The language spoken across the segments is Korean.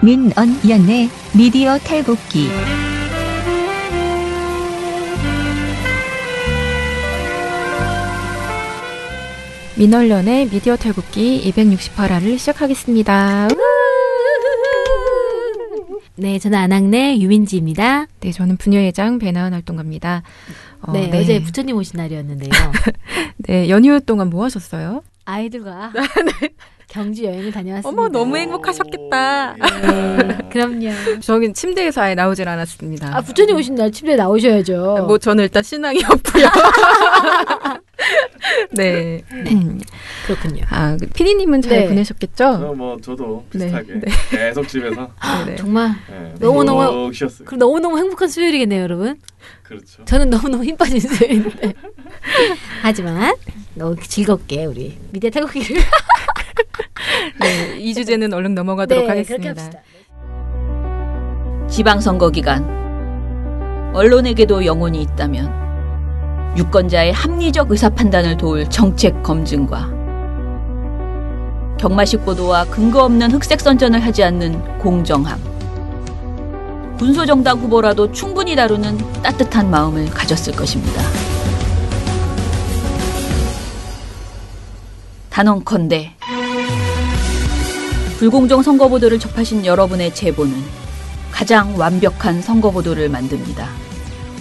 민언연의 미디어 탈곡기. 민언연의 미디어 탈곡기 268화를 시작하겠습니다. 네, 저는 안학내 유민지입니다. 네, 저는 부녀회장 배나은 활동가입니다. 네, 어제 부처님 오신 날이었는데요. 네, 연휴 동안 뭐 하셨어요? 아이들과 경주 여행을 다녀왔습니다. 어머, 너무 행복하셨겠다. 네, 그럼요. 저긴 침대에서 아예 나오질 않았습니다. 아, 부처님 오신 날 침대에 나오셔야죠. 뭐 저는 일단 신앙이 없고요. 네. 그렇군요. 아, 피디님은 잘 보내셨겠죠? 저도 비슷하게 네. 계속 집에서 정말 너무너무 쉬었어요. 그럼 너무너무 행복한 수요일이겠네요, 여러분. 그렇죠. 저는 너무너무 힘 빠진 수요일인데. 하지만 너무 즐겁게 우리 미디어 탈곡기를 네, 이 주제는 얼른 넘어가도록 하겠습니다. 그렇게 합시다. 지방선거 기간 언론에게도 영혼이 있다면 유권자의 합리적 의사판단을 도울 정책 검증과 경마식 보도와 근거 없는 흑색 선전을 하지 않는 공정함, 군소정당 후보라도 충분히 다루는 따뜻한 마음을 가졌을 것입니다. 단언컨대 불공정 선거보도를 접하신 여러분의 제보는 가장 완벽한 선거보도를 만듭니다.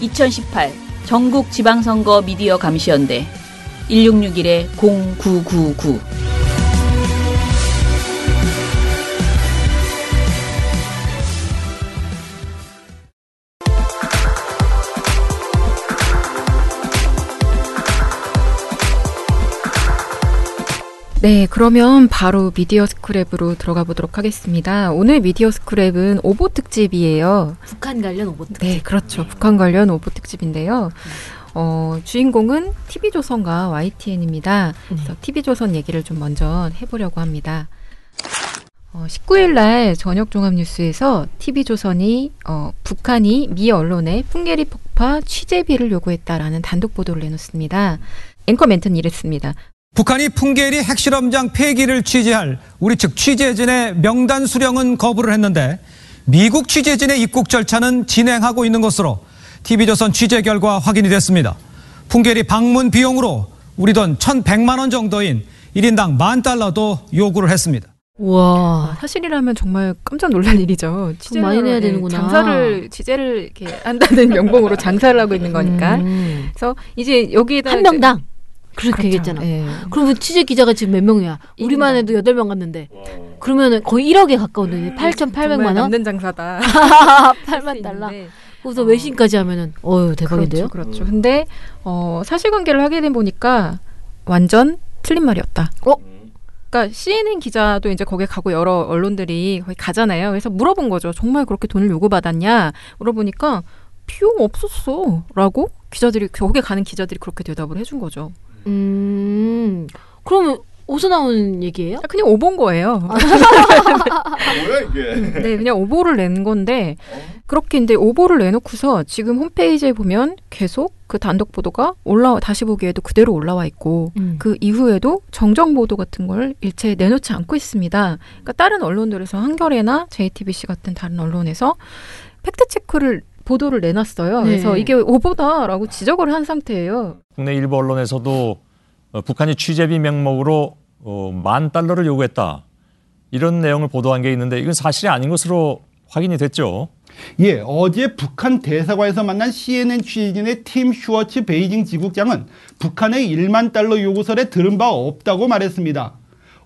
2018 전국 지방선거 미디어 감시연대 1661-0999. 네, 그러면 바로 미디어 스크랩으로 들어가 보도록 하겠습니다. 오늘 미디어 스크랩은 오보 특집이에요. 북한 관련 오보 특집. 네, 그렇죠. 북한 관련 오보 특집인데요. 주인공은 TV조선과 YTN입니다. 그래서 TV조선 얘기를 좀 먼저 해보려고 합니다. 19일 날 저녁 종합뉴스에서 TV조선이 북한이 미 언론에 풍계리 폭파 취재비를 요구했다라는 단독 보도를 내놓습니다. 앵커 멘트는 이랬습니다. 북한이 풍계리 핵실험장 폐기를 취재할 우리 측 취재진의 명단 수령은 거부를 했는데 미국 취재진의 입국 절차는 진행하고 있는 것으로 TV조선 취재 결과 확인이 됐습니다. 풍계리 방문 비용으로 우리 돈 1,100만 원 정도인 1인당 $10,000도 요구를 했습니다. 와, 사실이라면 정말 깜짝 놀랄 일이죠. 돈 많이 내야 되는구나. 취재를 이렇게 한다는 명목으로 장사를 하고 있는 거니까. 그래서 이제 여기에다 한 명당 그렇게 얘기했잖아. 네. 그러면 취재 기자가 지금 몇 명이야? 우리만 해도 8명 갔는데. 그러면 거의 1억에 가까운 돈이 8,800만 원? 남는 장사다. $80,000. 그래서 외신까지 하면은 대박인데요. 그렇죠. 근데 사실관계를 하게 된 보니까 완전 틀린 말이었다. 그러니까 CNN 기자도 이제 거기에 가고 여러 언론들이 거기 가잖아요. 그래서 물어본 거죠. 정말 그렇게 돈을 요구받았냐? 물어보니까 비용 없었어. 라고 거기에 가는 기자들이 그렇게 대답을 해준 거죠. 그러면 어디서 나온 얘기예요? 그냥 오보인 거예요. 뭐야 이게? 네, 그냥 오보를 낸 건데 그렇게 이제 오보를 내놓고서 지금 홈페이지에 보면 계속 그 단독 보도가 다시 보기에도 그대로 올라와 있고 그 이후에도 정정 보도 같은 걸 일체 내놓지 않고 있습니다. 그러니까 다른 언론들에서 한겨레나 JTBC 같은 다른 언론에서 팩트 체크를 보도를 내놨어요. 네. 그래서 이게 오보다라고 지적을 한 상태예요. 국내 일부 언론에서도 북한이 취재비 명목으로 $10,000를 요구했다. 이런 내용을 보도한 게 있는데 이건 사실이 아닌 것으로 확인이 됐죠. 예, 어제 북한 대사관에서 만난 CNN 취재진의 팀 슈워츠 베이징 지국장은 북한의 $10,000 요구설에 들은 바 없다고 말했습니다.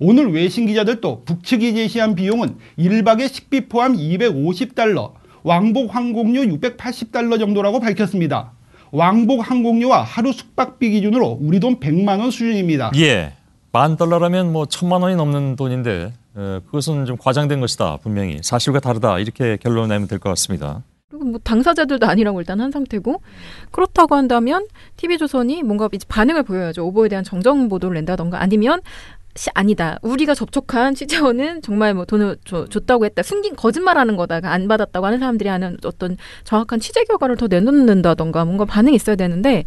오늘 외신 기자들도 북측이 제시한 비용은 1박의 식비 포함 $250, 왕복 항공료 $680 정도라고 밝혔습니다. 왕복 항공료와 하루 숙박비 기준으로 우리 돈 100만 원 수준입니다. 예, $10,000라면 1,000만 원이 넘는 돈인데 그것은 좀 과장된 것이다. 분명히 사실과 다르다. 이렇게 결론을 내면 될 것 같습니다. 그리고 당사자들도 아니라고 일단 한 상태고 그렇다고 한다면 TV조선이 뭔가 이제 반응을 보여야죠. 오보에 대한 정정 보도를 낸다던가 아니면 아니다. 우리가 접촉한 취재원은 정말 돈을 줬다고 했다. 숨긴 거짓말하는 거다. 안 받았다고 하는 사람들이 하는 어떤 정확한 취재 결과를 더 내놓는다던가 뭔가 반응이 있어야 되는데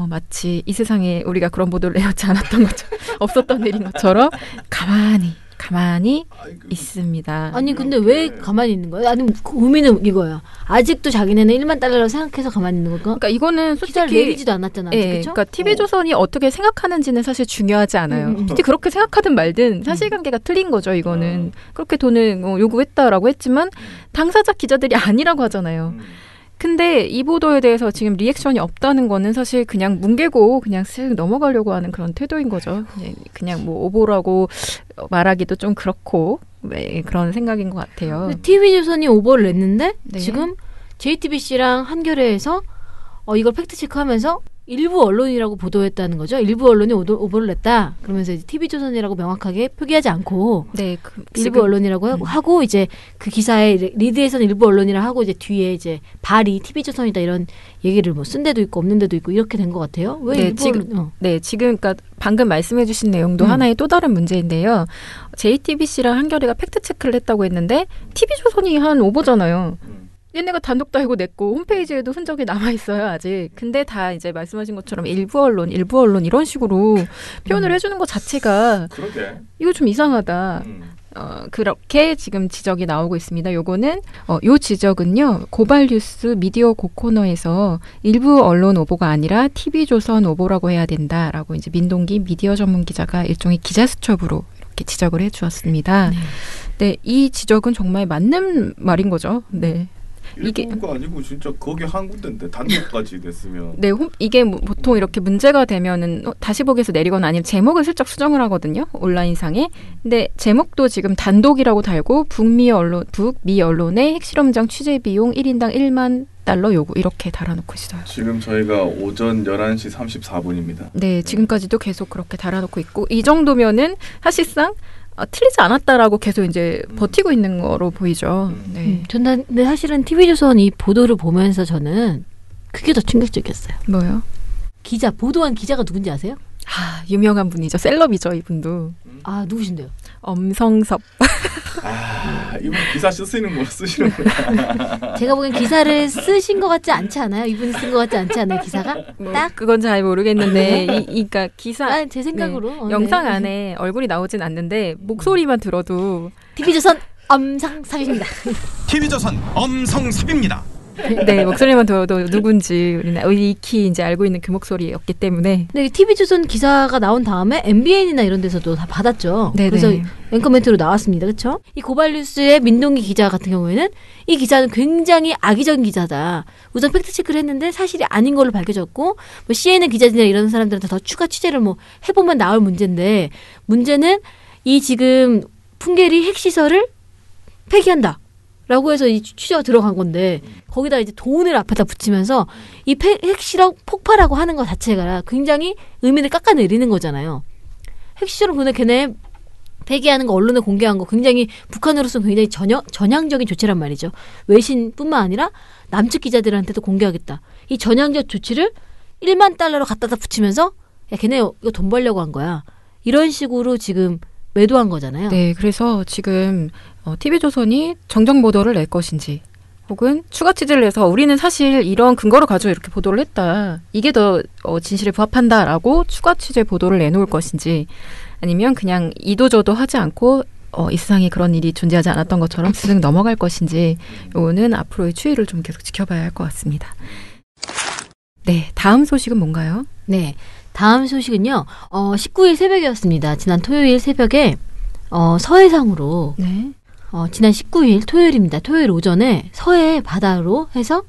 마치 이 세상에 우리가 그런 보도를 내놓지 않았던 것처럼 없었던 일인 것처럼 가만히 가만히 있습니다. 아니 근데 왜 가만히 있는 거예요? 아니 고민은 이거예요. 아직도 자기네는 1만 달러라고 생각해서 가만히 있는 걸까? 그러니까 이거는 기사를 솔직히 내리지도 않았잖아요. 예, 그렇죠? 그러니까 TV조선이 어떻게 생각하는지는 사실 중요하지 않아요. 솔직히 그렇게 생각하든 말든 사실관계가 틀린 거죠. 이거는 그렇게 돈을 요구했다라고 했지만 당사자 기자들이 아니라고 하잖아요. 근데 이 보도에 대해서 지금 리액션이 없다는 거는 사실 그냥 뭉개고 그냥 쓱 넘어가려고 하는 그런 태도인 거죠. 그냥 뭐 오보라고 말하기도 좀 그렇고 네, 그런 생각인 것 같아요. TV조선이 오보를 냈는데 네. 지금 JTBC랑 한겨레에서 이걸 팩트체크하면서 일부 언론이라고 보도했다는 거죠. 일부 언론이 오보를 냈다. 그러면서 이제 TV조선이라고 명확하게 표기하지 않고 네, 일부 언론이라고 하고 이제 그 기사에 리드에서는 일부 언론이라 하고 이제 뒤에 이제 발이 TV조선이다 이런 얘기를 뭐 쓴 데도 있고 없는 데도 있고 이렇게 된 것 같아요. 왜 네, 일부 지금 지금 그러니까 방금 말씀해주신 내용도 하나의 또 다른 문제인데요. JTBC랑 한겨레가 팩트 체크를 했다고 했는데 TV조선이 한 오보잖아요. 얘네가 단독 달고 냈고 홈페이지에도 흔적이 남아 있어요 아직. 근데 다 이제 말씀하신 것처럼 일부 언론 이런 식으로 표현을 해주는 것 자체가 그러게. 이거 좀 이상하다. 그렇게 지금 지적이 나오고 있습니다. 요거는 요 지적은요 고발뉴스 미디어 고코너에서 일부 언론 오보가 아니라 TV조선 오보라고 해야 된다라고 이제 민동기 미디어 전문 기자가 일종의 기자 수첩으로 이렇게 지적을 해주었습니다. 네, 이 지적은 정말 맞는 말인 거죠. 네. 일부가 아니고 진짜 거기 한 군데인데 단독까지 됐으면. 네, 이게 보통 이렇게 문제가 되면은 다시 보기에서 내리거나 아니면 제목을 슬쩍 수정을 하거든요. 온라인상에. 근데 제목도 지금 단독이라고 달고 북미 언론의 핵실험장 취재 비용 1인당 1만 달러 요구 이렇게 달아놓고 있어요. 지금 저희가 오전 11시 34분입니다. 네, 지금까지도 계속 그렇게 달아놓고 있고 이 정도면은 사실상 틀리지 않았다라고 계속 이제 버티고 있는 거로 보이죠. 네. 근데 사실은 TV조선 이 보도를 보면서 저는 그게 더 충격적이었어요. 뭐요? 보도한 기자가 누군지 아세요? 유명한 분이죠. 셀럽이죠, 이분도. 누구신데요? 엄성섭. 이분 기사 쓰시는 거야. 제가 보기엔 기사를 쓰신 것 같지 않지 않아요? 이분이 쓴 것 같지 않지 않아요? 기사가? 딱? 그건 잘 모르겠는데 그러니까 기사 제 생각으로 영상 안에 얼굴이 나오진 않는데 목소리만 들어도 TV조선 엄성섭입니다. TV조선 엄성섭입니다. 네, 목소리만 들어도 누군지 우리는 익히 이제 알고 있는 그 목소리였기 때문에. 근데 TV조선 기사가 나온 다음에 MBN이나 이런 데서도 다 받았죠. 네네. 그래서 앵커멘트로 나왔습니다. 그렇죠? 이 고발뉴스의 민동기 기자 같은 경우에는 이 기자는 굉장히 악의적인 기자다. 우선 팩트체크를 했는데 사실이 아닌 걸로 밝혀졌고 뭐 CNN 기자들이나 이런 사람들한테 더 추가 취재를 뭐 해보면 나올 문제인데 문제는 이 지금 풍계리 핵시설을 폐기한다. 라고 해서 이 취재가 들어간 건데 거기다 이제 돈을 앞에다 붙이면서 이 핵실험 폭파라고 하는 것 자체가 굉장히 의미를 깎아내리는 거잖아요. 핵실험 근데 걔네 폐기하는 거 언론에 공개한 거 굉장히 북한으로서는 굉장히 전향적인 조치란 말이죠. 외신뿐만 아니라 남측 기자들한테도 공개하겠다. 이 전향적 조치를 1만 달러로 갖다다 붙이면서 야 걔네 이거 돈 벌려고 한 거야. 이런 식으로 지금 매도한 거잖아요. 네, 그래서 지금 TV조선이 정정 보도를 낼 것인지 혹은 추가 취재를 해서 우리는 사실 이런 근거를 가지고 이렇게 보도를 했다. 이게 더 진실에 부합한다라고 추가 취재 보도를 내놓을 것인지 아니면 그냥 이도저도 하지 않고 이 세상에 그런 일이 존재하지 않았던 것처럼 쓱 넘어갈 것인지 요거는 앞으로의 추이를 좀 계속 지켜봐야 할 것 같습니다. 네, 다음 소식은 뭔가요? 네, 다음 소식은요. 19일 새벽이었습니다. 지난 토요일 새벽에 서해상으로 네. 지난 19일 토요일입니다. 토요일 오전에 서해 바다로 해서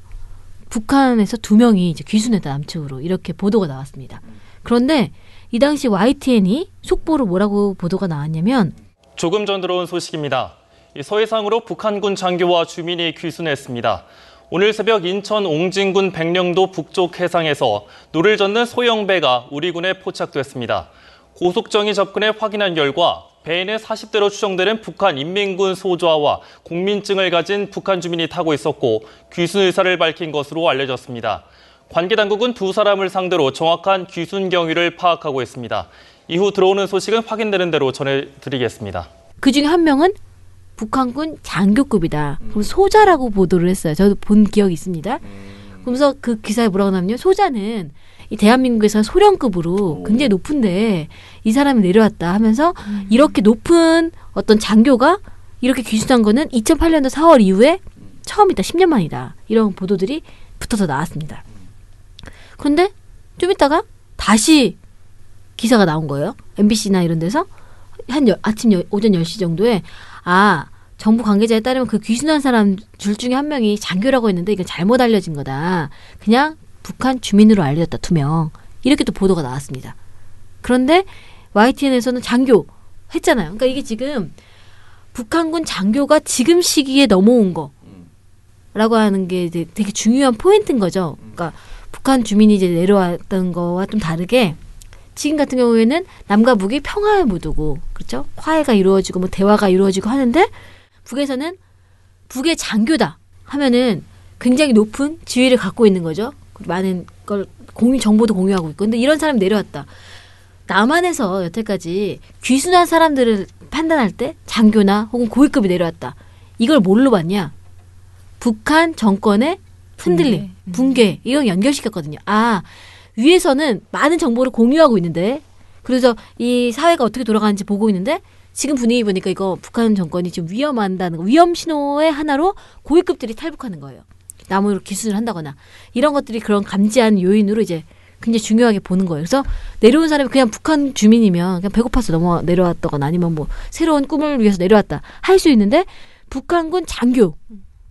북한에서 2명이 이제 귀순했다 남측으로 이렇게 보도가 나왔습니다. 그런데 이 당시 YTN이 속보로 뭐라고 보도가 나왔냐면 조금 전 들어온 소식입니다. 서해상으로 북한군 장교와 주민이 귀순했습니다. 오늘 새벽 인천 옹진군 백령도 북쪽 해상에서 노를 젓는 소형 배가 우리 군에 포착됐습니다. 고속정이 접근해 확인한 결과 배에는 40대로 추정되는 북한 인민군 소좌와 국민증을 가진 북한 주민이 타고 있었고 귀순 의사를 밝힌 것으로 알려졌습니다. 관계 당국은 2사람을 상대로 정확한 귀순 경위를 파악하고 있습니다. 이후 들어오는 소식은 확인되는 대로 전해드리겠습니다. 그중에 한 명은 북한군 장교급이다. 그럼 소자라고 보도를 했어요. 저도 본 기억이 있습니다. 그러면서 그 기사에 뭐라고 나오냐면 소자는 이 대한민국에서 소령급으로 굉장히 높은데 이 사람이 내려왔다 하면서 이렇게 높은 어떤 장교가 이렇게 귀순한 거는 2008년도 4월 이후에 처음이다. 10년 만이다. 이런 보도들이 붙어서 나왔습니다. 그런데 좀 있다가 다시 기사가 나온 거예요. MBC나 이런 데서 오전 10시 정도에 정부 관계자에 따르면 그 귀순한 사람 둘 중에 한 명이 장교라고 했는데 이건 잘못 알려진 거다. 그냥 북한 주민으로 알려졌다. 2명. 이렇게 또 보도가 나왔습니다. 그런데 YTN에서는 장교 했잖아요. 그러니까 이게 지금 북한군 장교가 지금 시기에 넘어온 거라고 하는 게 이제 되게 중요한 포인트인 거죠. 그러니까 북한 주민이 이제 내려왔던 거와 좀 다르게 지금 같은 경우에는 남과 북이 평화의 무드고, 그렇죠? 화해가 이루어지고 뭐 대화가 이루어지고 하는데 북에서는 북의 장교다 하면은 굉장히 높은 지위를 갖고 있는 거죠. 많은 걸 정보도 공유하고 있고. 근데 이런 사람이 내려왔다. 남한에서 여태까지 귀순한 사람들을 판단할 때 장교나 혹은 고위급이 내려왔다. 이걸 뭘로 봤냐? 북한 정권의 흔들림, 붕괴 이런 연결시켰거든요. 위에서는 많은 정보를 공유하고 있는데, 그래서 이 사회가 어떻게 돌아가는지 보고 있는데 지금 분위기 보니까 이거 북한 정권이 지금 위험한다는 거, 위험 신호의 하나로 고위급들이 탈북하는 거예요. 남으로 기순을 한다거나 이런 것들이 그런 감지한 요인으로 이제 굉장히 중요하게 보는 거예요. 그래서 내려온 사람이 그냥 북한 주민이면 그냥 배고파서 내려왔다거나 아니면 뭐 새로운 꿈을 위해서 내려왔다 할 수 있는데 북한군 장교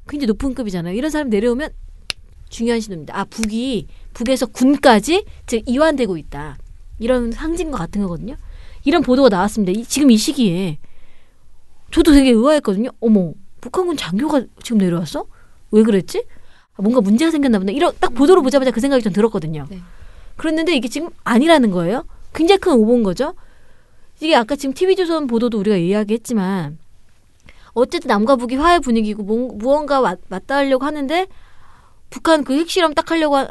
굉장히 높은 급이잖아요. 이런 사람 내려오면 중요한 신호입니다. 북에서 군까지 즉 이완되고 있다. 이런 상징과 같은 거거든요. 이런 보도가 나왔습니다. 지금 이 시기에 저도 되게 의아했거든요. 어머, 북한군 장교가 지금 내려왔어? 왜 그랬지? 뭔가 문제가 생겼나 보다. 이런 딱 보도를 보자마자 그 생각이 좀 들었거든요. 네. 그랬는데 이게 지금 아니라는 거예요. 굉장히 큰 오보인 거죠. 이게 아까 지금 TV조선 보도도 우리가 이야기했지만 어쨌든 남과 북이 화해 분위기고 무언가 맞닿으려고 하는데 북한 그 핵실험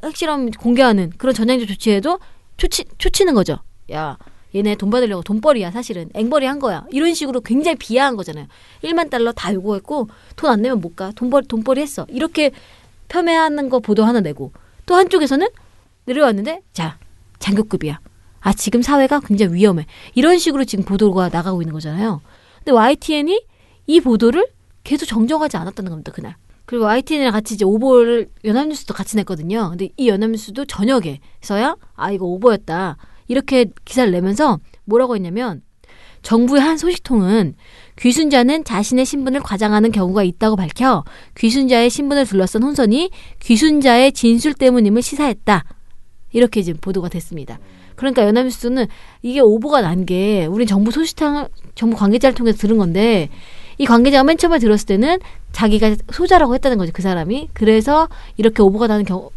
핵실험 공개하는 그런 전향적 조치에도 초치는 거죠. 야, 얘네 돈 받으려고 돈벌이야. 사실은 앵벌이 한 거야. 이런 식으로 굉장히 비하한 거잖아요. 1만 달러 다 요구했고 돈 안 내면 못 가. 돈벌이 했어. 이렇게 폄훼하는 거 보도 하나 내고 또 한쪽에서는 내려왔는데 자, 장교급이야. 지금 사회가 굉장히 위험해. 이런 식으로 지금 보도가 나가고 있는 거잖아요. 근데 YTN이 이 보도를 계속 정정하지 않았다는 겁니다. 그날. 그리고 YTN이랑 같이 이제 오보를 연합뉴스도 같이 냈거든요. 근데 이 연합뉴스도 저녁에서야 이거 오보였다. 이렇게 기사를 내면서 뭐라고 했냐면 정부의 한 소식통은 귀순자는 자신의 신분을 과장하는 경우가 있다고 밝혀 귀순자의 신분을 둘러싼 혼선이 귀순자의 진술 때문임을 시사했다. 이렇게 지금 보도가 됐습니다. 그러니까 연합뉴스는 이게 오보가 난 게 우린 정부 관계자를 통해서 들은 건데 이 관계자가 맨 처음에 들었을 때는 자기가 소자라고 했다는 거죠. 그 사람이. 그래서 이렇게 오보가 나는 경우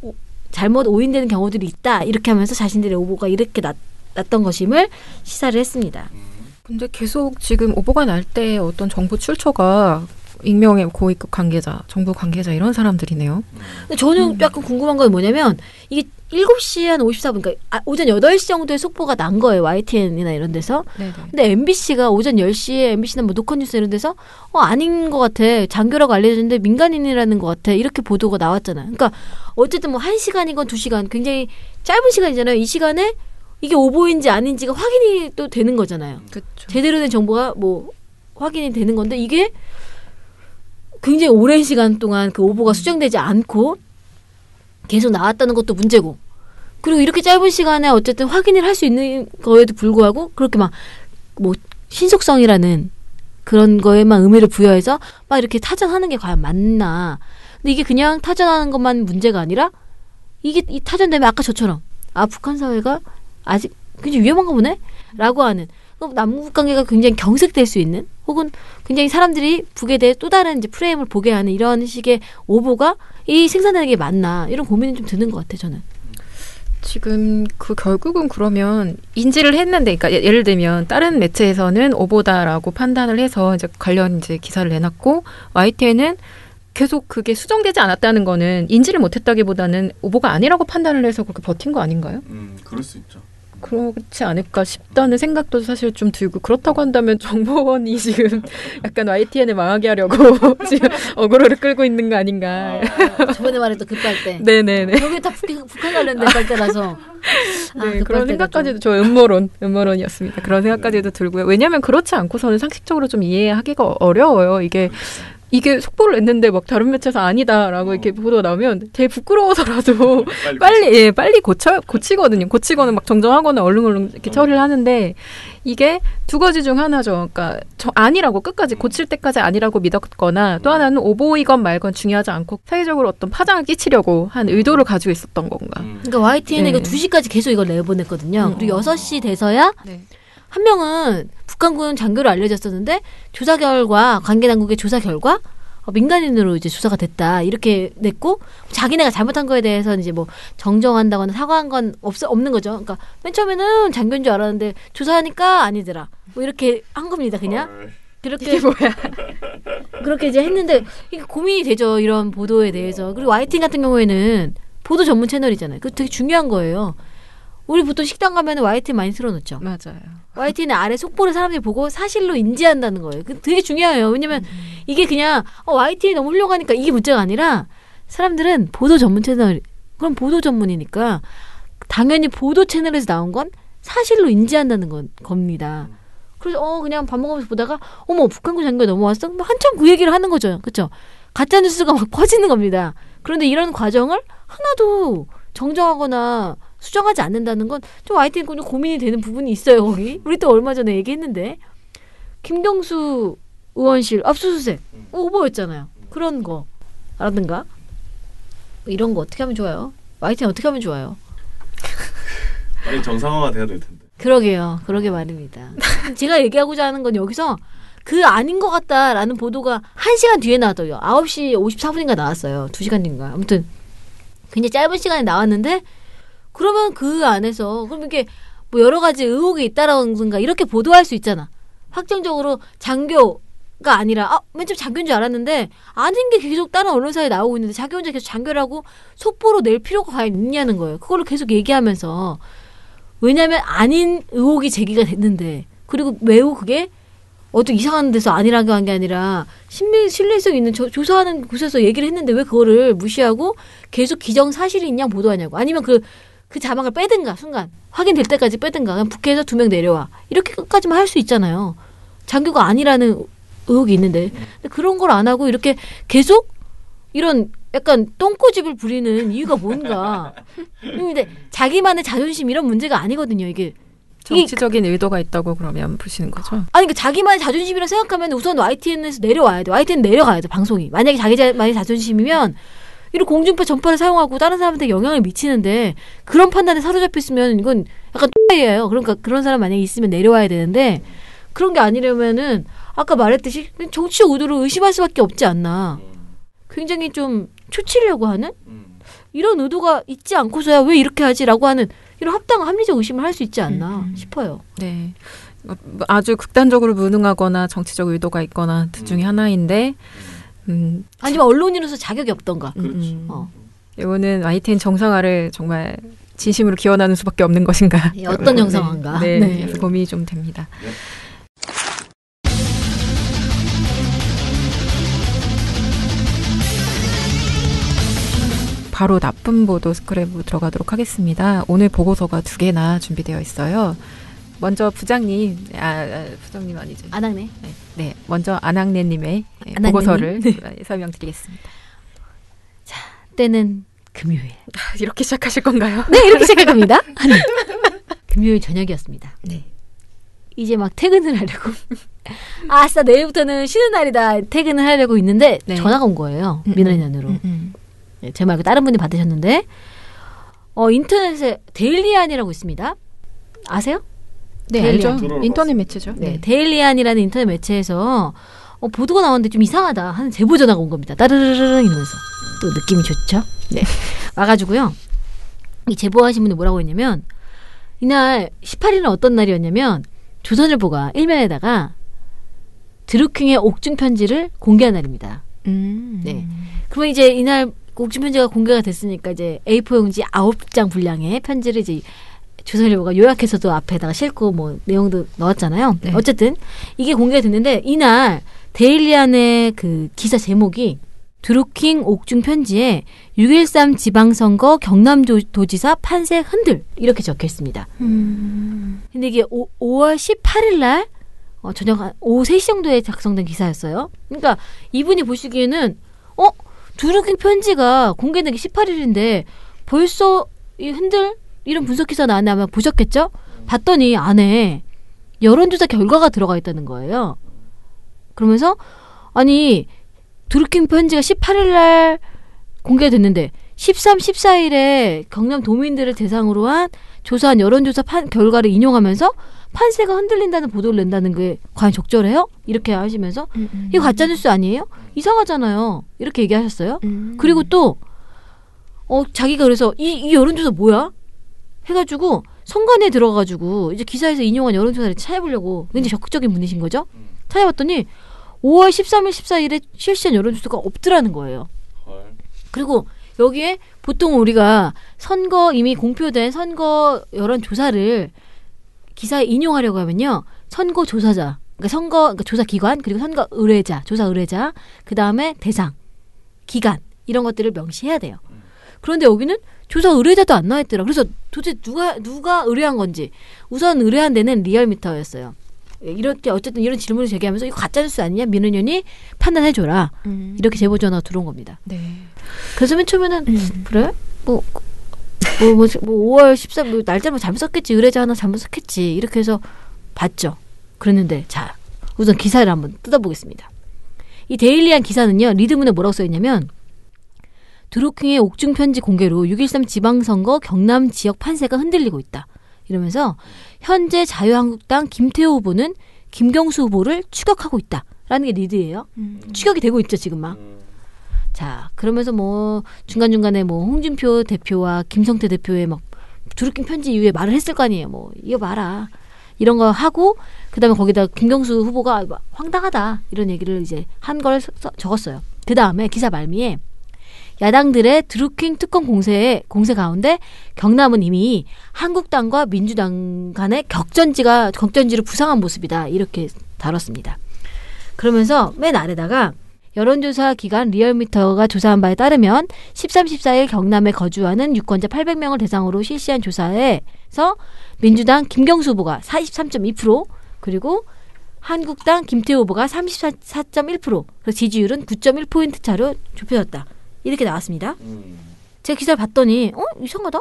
잘못 오인되는 경우들이 있다. 이렇게 하면서 자신들의 오보가 이렇게 났던 것임을 시사를 했습니다. 근데 계속 지금 오보가 날 때 어떤 정부 출처가 익명의 고위급 관계자, 정부 관계자 이런 사람들이네요. 근데 저는 약간 궁금한 건 뭐냐면 이게 7시 한 54분, 그러니까 오전 8시 정도에 속보가 난 거예요. YTN이나 이런 데서. 네네. 근데 MBC가 오전 10시에 MBC나 뭐 노컷뉴스 이런 데서 아닌 것 같아. 장교라고 알려졌는데 민간인이라는 것 같아. 이렇게 보도가 나왔잖아요. 그러니까 어쨌든 뭐 1시간이건 2시간 굉장히 짧은 시간이잖아요. 이 시간에 이게 오보인지 아닌지가 확인이 또 되는 거잖아요. 그쵸. 제대로 된 정보가 뭐 확인이 되는 건데 이게 굉장히 오랜 시간 동안 그 오보가 수정되지 않고 계속 나왔다는 것도 문제고, 그리고 이렇게 짧은 시간에 어쨌든 확인을 할 수 있는 거에도 불구하고 그렇게 막 뭐 신속성이라는 그런 거에만 의미를 부여해서 막 이렇게 타전하는 게 과연 맞나. 근데 이게 그냥 타전하는 것만 문제가 아니라 이게 이 타전되면 아까 저처럼 북한 사회가 아직 굉장히 위험한가 보네? 라고 하는, 남북 관계가 굉장히 경색될 수 있는, 혹은 굉장히 사람들이 북에 대해 또 다른 이제 프레임을 보게 하는 이런 식의 오보가 이 생산되는 게 맞나, 이런 고민이 좀 드는 것 같아요, 저는. 지금 결국은 그러면 인지를 했는데, 그러니까 예를 들면 다른 매체에서는 오보다라고 판단을 해서 이제 관련 이제 기사를 내놨고, YTN은 계속 그게 수정되지 않았다는 거는 인지를 못했다기보다는 오보가 아니라고 판단을 해서 그렇게 버틴 거 아닌가요? 그럴 수 있죠. 그렇지 않을까 싶다는 생각도 사실 좀 들고 그렇다고 한다면 정보원이 지금 약간 YTN을 망하게 하려고 지금 어그로를 끌고 있는 거 아닌가. 저번에 말했던 급발대. 네네네. 여기 다 북한 관련된 발대라서. 네, 그런 생각까지도 저 음모론이었습니다. 그런 생각까지도 들고요. 왜냐하면 그렇지 않고서는 상식적으로 좀 이해하기가 어려워요. 이게 속보를 냈는데 막 다른 매체에서 아니다라고 이렇게 보도 나오면 되게 부끄러워서라도 빨리 고치거든요. 고치거나 막 정정하거나 얼른 이렇게 처리를 하는데 이게 두 가지 중 하나죠. 그러니까 아니라고 끝까지 고칠 때까지 아니라고 믿었거나 또 하나는 오보이건 말건 중요하지 않고 사회적으로 어떤 파장을 끼치려고 한 의도를 가지고 있었던 건가. 그러니까 YTN에 이거 2시까지 계속 이걸 내보냈거든요. 그리고 6시 돼서야 한 명은 북한군 장교로 알려졌었는데 조사 결과 관계당국의 조사 결과 민간인으로 이제 조사가 됐다 이렇게 냈고 자기네가 잘못한 거에 대해서 이제 뭐 정정한다거나 사과한 건 없는 거죠. 그러니까 맨 처음에는 장교인 줄 알았는데 조사하니까 아니더라. 뭐 이렇게 한 겁니다. 그냥 그렇게 그렇게 이제 했는데 이게 고민이 되죠. 이런 보도에 대해서. 그리고 YTN 같은 경우에는 보도 전문 채널이잖아요. 그거 되게 중요한 거예요. 우리 보통 식당 가면 YTN 많이 틀어놓죠. 맞아요. YTN 아래 속보를 사람들이 보고 사실로 인지한다는 거예요. 그 되게 중요해요. 왜냐면 이게 그냥 YTN이 너무 훌륭하니까 이게 문제가 아니라 사람들은 보도 전문 채널, 그럼 보도 전문이니까 당연히 보도 채널에서 나온 건 사실로 인지한다는 겁니다. 그래서 그냥 밥 먹으면서 보다가 어머 북한군 장교가 넘어왔어? 한참 그 얘기를 하는 거죠. 그렇죠? 가짜 뉴스가 막 퍼지는 겁니다. 그런데 이런 과정을 하나도 정정하거나 수정하지 않는다는 건 좀 YTN군이 고민이 되는 부분이 있어요. 거기 우리 또 얼마 전에 얘기했는데 김경수 의원실 압수수색 오보였잖아요. 그런 거라든가 이런 거 어떻게 하면 좋아요? YTN 어떻게 하면 좋아요? 빨리 정상화가 돼야 될 텐데. 그러게요. 그러게 말입니다. 제가 얘기하고자 하는 건 여기서 그 아닌 것 같다라는 보도가 1시간 뒤에 나왔더요. 9시 54분인가 나왔어요. 2시간 뒤인가. 아무튼 굉장히 짧은 시간에 나왔는데 그러면 그 안에서 그럼 이게 뭐 여러 가지 의혹이 있다라든가 이렇게 보도할 수 있잖아. 확정적으로 장교가 아니라 맨 처음 장교인 줄 알았는데 아닌 게 계속 다른 언론사에 나오고 있는데 자기 혼자 계속 장교라고 속보로 낼 필요가 과연 있냐는 거예요. 그걸로 계속 얘기하면서 왜냐하면 아닌 의혹이 제기가 됐는데 그리고 매우 그게 어떤 이상한 데서 아니라고 한 게 아니라 신뢰성 있는 조사하는 곳에서 얘기를 했는데 왜 그거를 무시하고 계속 기정사실이 있냐 보도하냐고. 아니면 그 자막을 빼든가 순간 확인될 때까지 빼든가 그냥 북해에서 2명 내려와 이렇게 끝까지만 할 수 있잖아요. 장교가 아니라는 의혹이 있는데 근데 그런 걸 안 하고 이렇게 계속 이런 약간 똥꼬집을 부리는 이유가 뭔가. 근데 자기만의 자존심 이런 문제가 아니거든요. 이게 정치적인 의도가 있다고 그러면 보시는 거죠? 아니 그러니까 자기만의 자존심이라 생각하면 우선 YTN에서 내려와야 돼. YTN 내려가야 돼. 방송이. 만약에 자기만의 자존심이면 이런 공중파 전파를 사용하고 다른 사람한테 영향을 미치는데 그런 판단에 사로잡혀 있으면 이건 약간 X예요. 그러니까 그런 사람 만약에 있으면 내려와야 되는데 그런 게 아니려면은 아까 말했듯이 정치적 의도를 의심할 수밖에 없지 않나. 굉장히 좀 초치려고 하는 이런 의도가 있지 않고서야 왜 이렇게 하지라고 하는 이런 합리적 의심을 할 수 있지 않나 싶어요. 네. 아주 극단적으로 무능하거나 정치적 의도가 있거나 둘 중에 하나인데 아니면 언론인으로서 자격이 없던가. 이거는 YTN 정상화를 정말 진심으로 기원하는 수밖에 없는 것인가. 어떤 정상화인가. 네. 네. 그래서 고민이 좀 됩니다. 네. 바로 나쁜 보도 스크랩으로 들어가도록 하겠습니다. 오늘 보고서가 2개나 준비되어 있어요. 먼저 부장님, 부장님 아니죠? 안학내. 네, 먼저 안학내님의 안학내님? 보고서를 설명드리겠습니다. 자, 때는 금요일. 이렇게 시작하실 건가요? 네, 이렇게 시작할 겁니다. 금요일 저녁이었습니다. 네. 이제 막 퇴근을 하려고. 아싸, 내일부터는 쉬는 날이다. 퇴근을 하려고 있는데 전화가 온 거예요. 민원인으로. 네, 제 말고 다른 분이 받으셨는데 인터넷에 데일리안이라고 있습니다. 아세요? 네, 데일리안. 알죠. 인터넷 매체죠. 네, 데일리안이라는 인터넷 매체에서 보도가 나왔는데 좀 이상하다 하는 제보 전화가 온 겁니다. 따르르르 이러면서 또 느낌이 좋죠. 네, 와가지고요. 이 제보하신 분이 뭐라고 했냐면 이날 18일은 어떤 날이었냐면 조선일보가 일면에다가 드루킹의 옥중 편지를 공개한 날입니다. 네, 그러면 이제 이날 옥중 편지가 공개가 됐으니까 이제 A4 용지 9장 분량의 편지를 이제 조선일보가 요약해서도 앞에다가 싣고 뭐 내용도 넣었잖아요. 네. 어쨌든 이게 공개됐는데 이날 데일리안의 그 기사 제목이 드루킹 옥중 편지에 6.13 지방선거 경남도지사 판세 흔들 이렇게 적혀 있습니다. 근데 이게 5월 18일 날 저녁 오후 3시 정도에 작성된 기사였어요. 그러니까 이분이 보시기에는 드루킹 편지가 공개된 게 18일인데 벌써 이 흔들 이런 분석 기사 나왔나 아마 보셨겠죠? 봤더니 안에 여론조사 결과가 들어가 있다는 거예요. 그러면서 아니 드루킹 편지가 18일 날 공개됐는데 13, 14일에 경남 도민들을 대상으로 한 조사한 여론조사 결과를 인용하면서 판세가 흔들린다는 보도를 낸다는 게 과연 적절해요? 이렇게 하시면서 이거 가짜뉴스 아니에요? 이상하잖아요. 이렇게 얘기하셨어요. 그리고 또 자기가 그래서 이 여론조사 뭐야? 해가지고 선관위에 들어가가지고 이제 기사에서 인용한 여론조사를 찾아보려고 굉장히 적극적인 분이신 거죠. 찾아봤더니 5월 13일, 14일에 실시한 여론조사가 없더라는 거예요. 그리고 여기에 보통 우리가 선거 이미 공표된 선거 여론조사를 기사에 인용하려고 하면요. 선거 조사자, 그러니까 조사 기관, 그리고 선거 의뢰자, 조사 의뢰자, 그 다음에 대상, 기간 이런 것들을 명시해야 돼요. 그런데 여기는 조사 의뢰자도 안 나와 있더라. 그래서 도대체 누가 의뢰한 건지 우선 의뢰한 데는 리얼미터였어요. 이렇게 어쨌든 이런 질문을 제기하면서 이거 가짜뉴스 아니냐 민은연이 판단해줘라 이렇게 제보 전화가 들어온 겁니다. 네. 그래서 맨 처음에는 그래? 뭐 5월 13일 날짜 뭐 잘못 썼겠지 의뢰자 하나 잘못 썼겠지 이렇게 해서 봤죠. 그랬는데 자 우선 기사를 한번 뜯어보겠습니다. 이 데일리안 기사는요 리드문에 뭐라고 써있냐면 드루킹의 옥중 편지 공개로 6.13 지방선거 경남 지역 판세가 흔들리고 있다. 이러면서 현재 자유한국당 김태호 후보는 김경수 후보를 추격하고 있다라는 게 리드예요. 추격이 되고 있죠 지금 막. 자 그러면서 뭐 중간중간에 뭐 홍준표 대표와 김성태 대표의 막 드루킹 편지 이후에 말을 했을 거 아니에요. 뭐 이거 봐라 이런 거 하고 그다음에 거기다 김경수 후보가 황당하다 이런 얘기를 이제 한 걸 적었어요. 그 다음에 기사 말미에 야당들의 드루킹 특검 공세 가운데 경남은 이미 한국당과 민주당 간의 격전지를 부상한 모습이다. 이렇게 다뤘습니다. 그러면서 맨 아래다가 여론조사 기관 리얼미터가 조사한 바에 따르면 13, 14일 경남에 거주하는 유권자 800명을 대상으로 실시한 조사에서 민주당 김경수 후보가 43.2% 그리고 한국당 김태호 후보가 34.1% 그래서 지지율은 9.1포인트 차로 좁혀졌다. 이렇게 나왔습니다. 제가 기사를 봤더니 이상하다.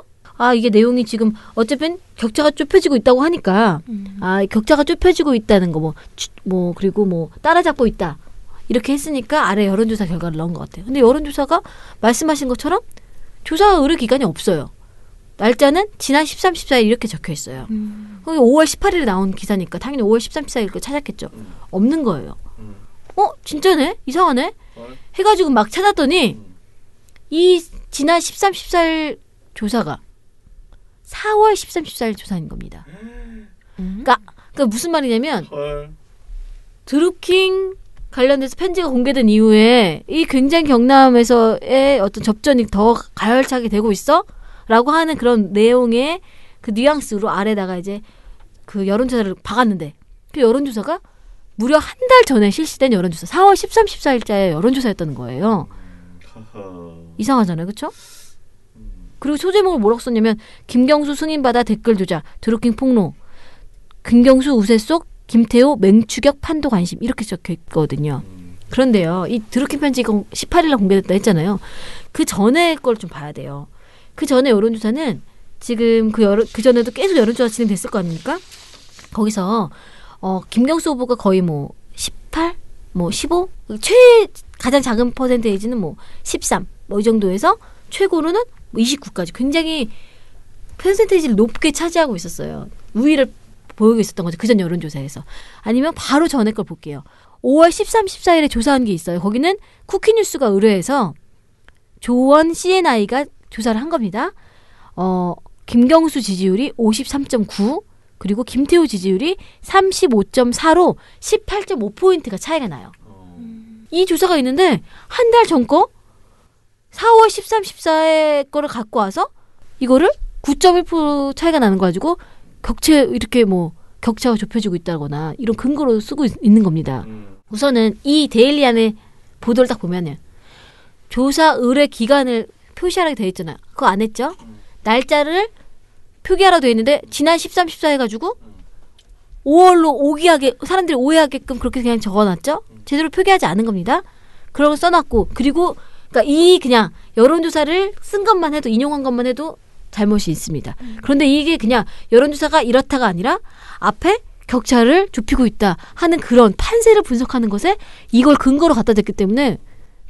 이게 내용이 지금 어차피 격차가 좁혀지고 있다고 하니까 격차가 좁혀지고 있다는 거 그리고 따라잡고 있다. 이렇게 했으니까 아래 여론조사 결과를 넣은 것 같아요. 근데 여론조사가 말씀하신 것처럼 조사 의뢰 기간이 없어요. 날짜는 지난 13, 14일 이렇게 적혀 있어요. 5월 18일에 나온 기사니까 당연히 5월 13, 14일 거 찾았겠죠. 없는 거예요. 진짜네? 이상하네? 해가지고 막 찾았더니 이 지난 13, 14일 조사가 4월 13, 14일 조사인 겁니다. 그러니까 무슨 말이냐면 드루킹 관련돼서 편지가 공개된 이후에 이 굉장히 경남에서의 어떤 접전이 더 가열차게 되고 있어? 라고 하는 그런 내용의 그 뉘앙스로 아래다가 이제 그 여론조사를 박았는데 그 여론조사가 무려 한 달 전에 실시된 여론조사 4월 13, 14일자의 여론조사였다는 거예요. 이상하잖아요. 그렇죠? 그리고 소제목을 뭐라고 썼냐면 김경수 승인받아 댓글 조작 드루킹 폭로 김경수 우세 속 김태호 맹추격 판도 관심 이렇게 적혀 있거든요. 그런데요. 이 드루킹 편지가 18일날 공개됐다 했잖아요. 그 전에 걸 좀 봐야 돼요. 그 전에 여론조사는 지금 그 전에도 계속 여론조사 진행됐을 거 아닙니까? 거기서 김경수 후보가 거의 18, 15 가장 작은 퍼센테이지는 13 이 정도에서 최고로는 29까지 굉장히 퍼센테이지를 높게 차지하고 있었어요. 우위를 보이고 있었던 거죠. 그전 여론조사에서. 아니면 바로 전에 걸 볼게요. 5월 13, 14일에 조사한 게 있어요. 거기는 쿠키뉴스가 의뢰해서 조원 CNI가 조사를 한 겁니다. 김경수 지지율이 53.9 그리고 김태호 지지율이 35.4로 18.5포인트가 차이가 나요. 이 조사가 있는데 한 달 전 거 4월 13, 14일 거를 갖고 와서 이거를 9.1% 차이가 나는 거 가지고 이렇게 뭐 격차가 좁혀지고 있다거나 이런 근거로 쓰고 있는 겁니다. 우선은 이 데일리안의 보도를 딱 보면은 조사 의뢰 기간을 표시하라고 되어 있잖아요. 그거 안 했죠? 날짜를 표기하라고 되어 있는데 지난 13, 14 해가지고 5월로 오기하게 사람들이 오해하게끔 그렇게 그냥 적어놨죠? 제대로 표기하지 않은 겁니다. 그런 거 써놨고 그리고 그러니까 이 그냥 여론조사를 쓴 것만 해도 인용한 것만 해도 잘못이 있습니다. 그런데 이게 그냥 여론조사가 이렇다가 아니라 앞에 격차를 좁히고 있다 하는 그런 판세를 분석하는 것에 이걸 근거로 갖다 댔기 때문에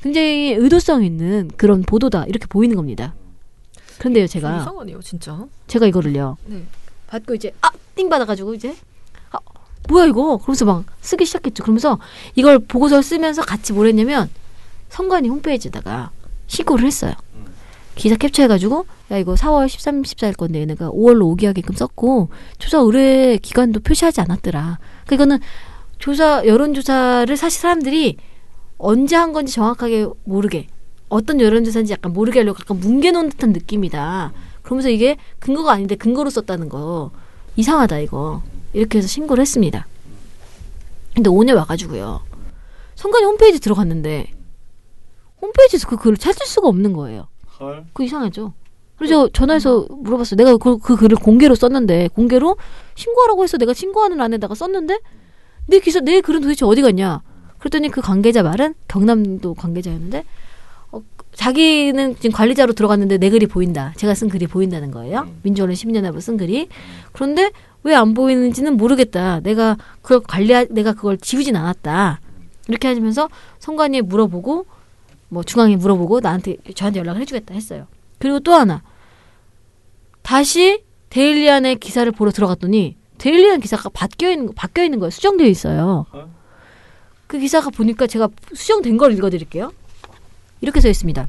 굉장히 의도성 있는 그런 보도다 이렇게 보이는 겁니다. 그런데요 제가 이상하네요 진짜. 제가 이거를요 네. 받고 이제 띵 받아가지고 이제 뭐야 이거 그러면서 막 쓰기 시작했죠. 그러면서 이걸 보고서를 쓰면서 같이 뭘 했냐면 선관위 홈페이지에다가 신고를 했어요. 기사 캡처해가지고 야 이거 4월 13, 14일 건데 얘네가 5월로 오기하게끔 썼고 조사 의뢰 기간도 표시하지 않았더라. 그러니까 이거는 여론조사를 사실 사람들이 언제 한 건지 정확하게 모르게 어떤 여론조사인지 약간 모르게 하려고 약간 뭉개놓은 듯한 느낌이다. 그러면서 이게 근거가 아닌데 근거로 썼다는 거 이상하다 이거 이렇게 해서 신고를 했습니다. 근데 오늘 와가지고요 선관위 홈페이지 들어갔는데 홈페이지에서 그 글을 찾을 수가 없는 거예요. 그거 이상하죠. 그래서 전화해서 물어봤어요. 내가 그 글을 공개로 썼는데 공개로 신고하라고 해서 내가 신고하는 안에다가 썼는데 내 글은 도대체 어디 갔냐. 그랬더니 그 관계자 말은 경남도 관계자였는데 자기는 지금 관리자로 들어갔는데 내 글이 보인다. 제가 쓴 글이 보인다는 거예요. 민주언론 10년하고 쓴 글이. 그런데 왜 안 보이는지는 모르겠다. 내가 그걸 지우진 않았다. 이렇게 하면서 선관위에 물어보고 뭐 중앙에 물어보고 저한테 연락을 해주겠다 했어요. 그리고 또 하나 다시 데일리안의 기사를 보러 들어갔더니 데일리안 기사가 바뀌어 있는 거예요. 수정되어 있어요. 그 기사가 보니까 제가 수정된 걸 읽어드릴게요. 이렇게 써 있습니다.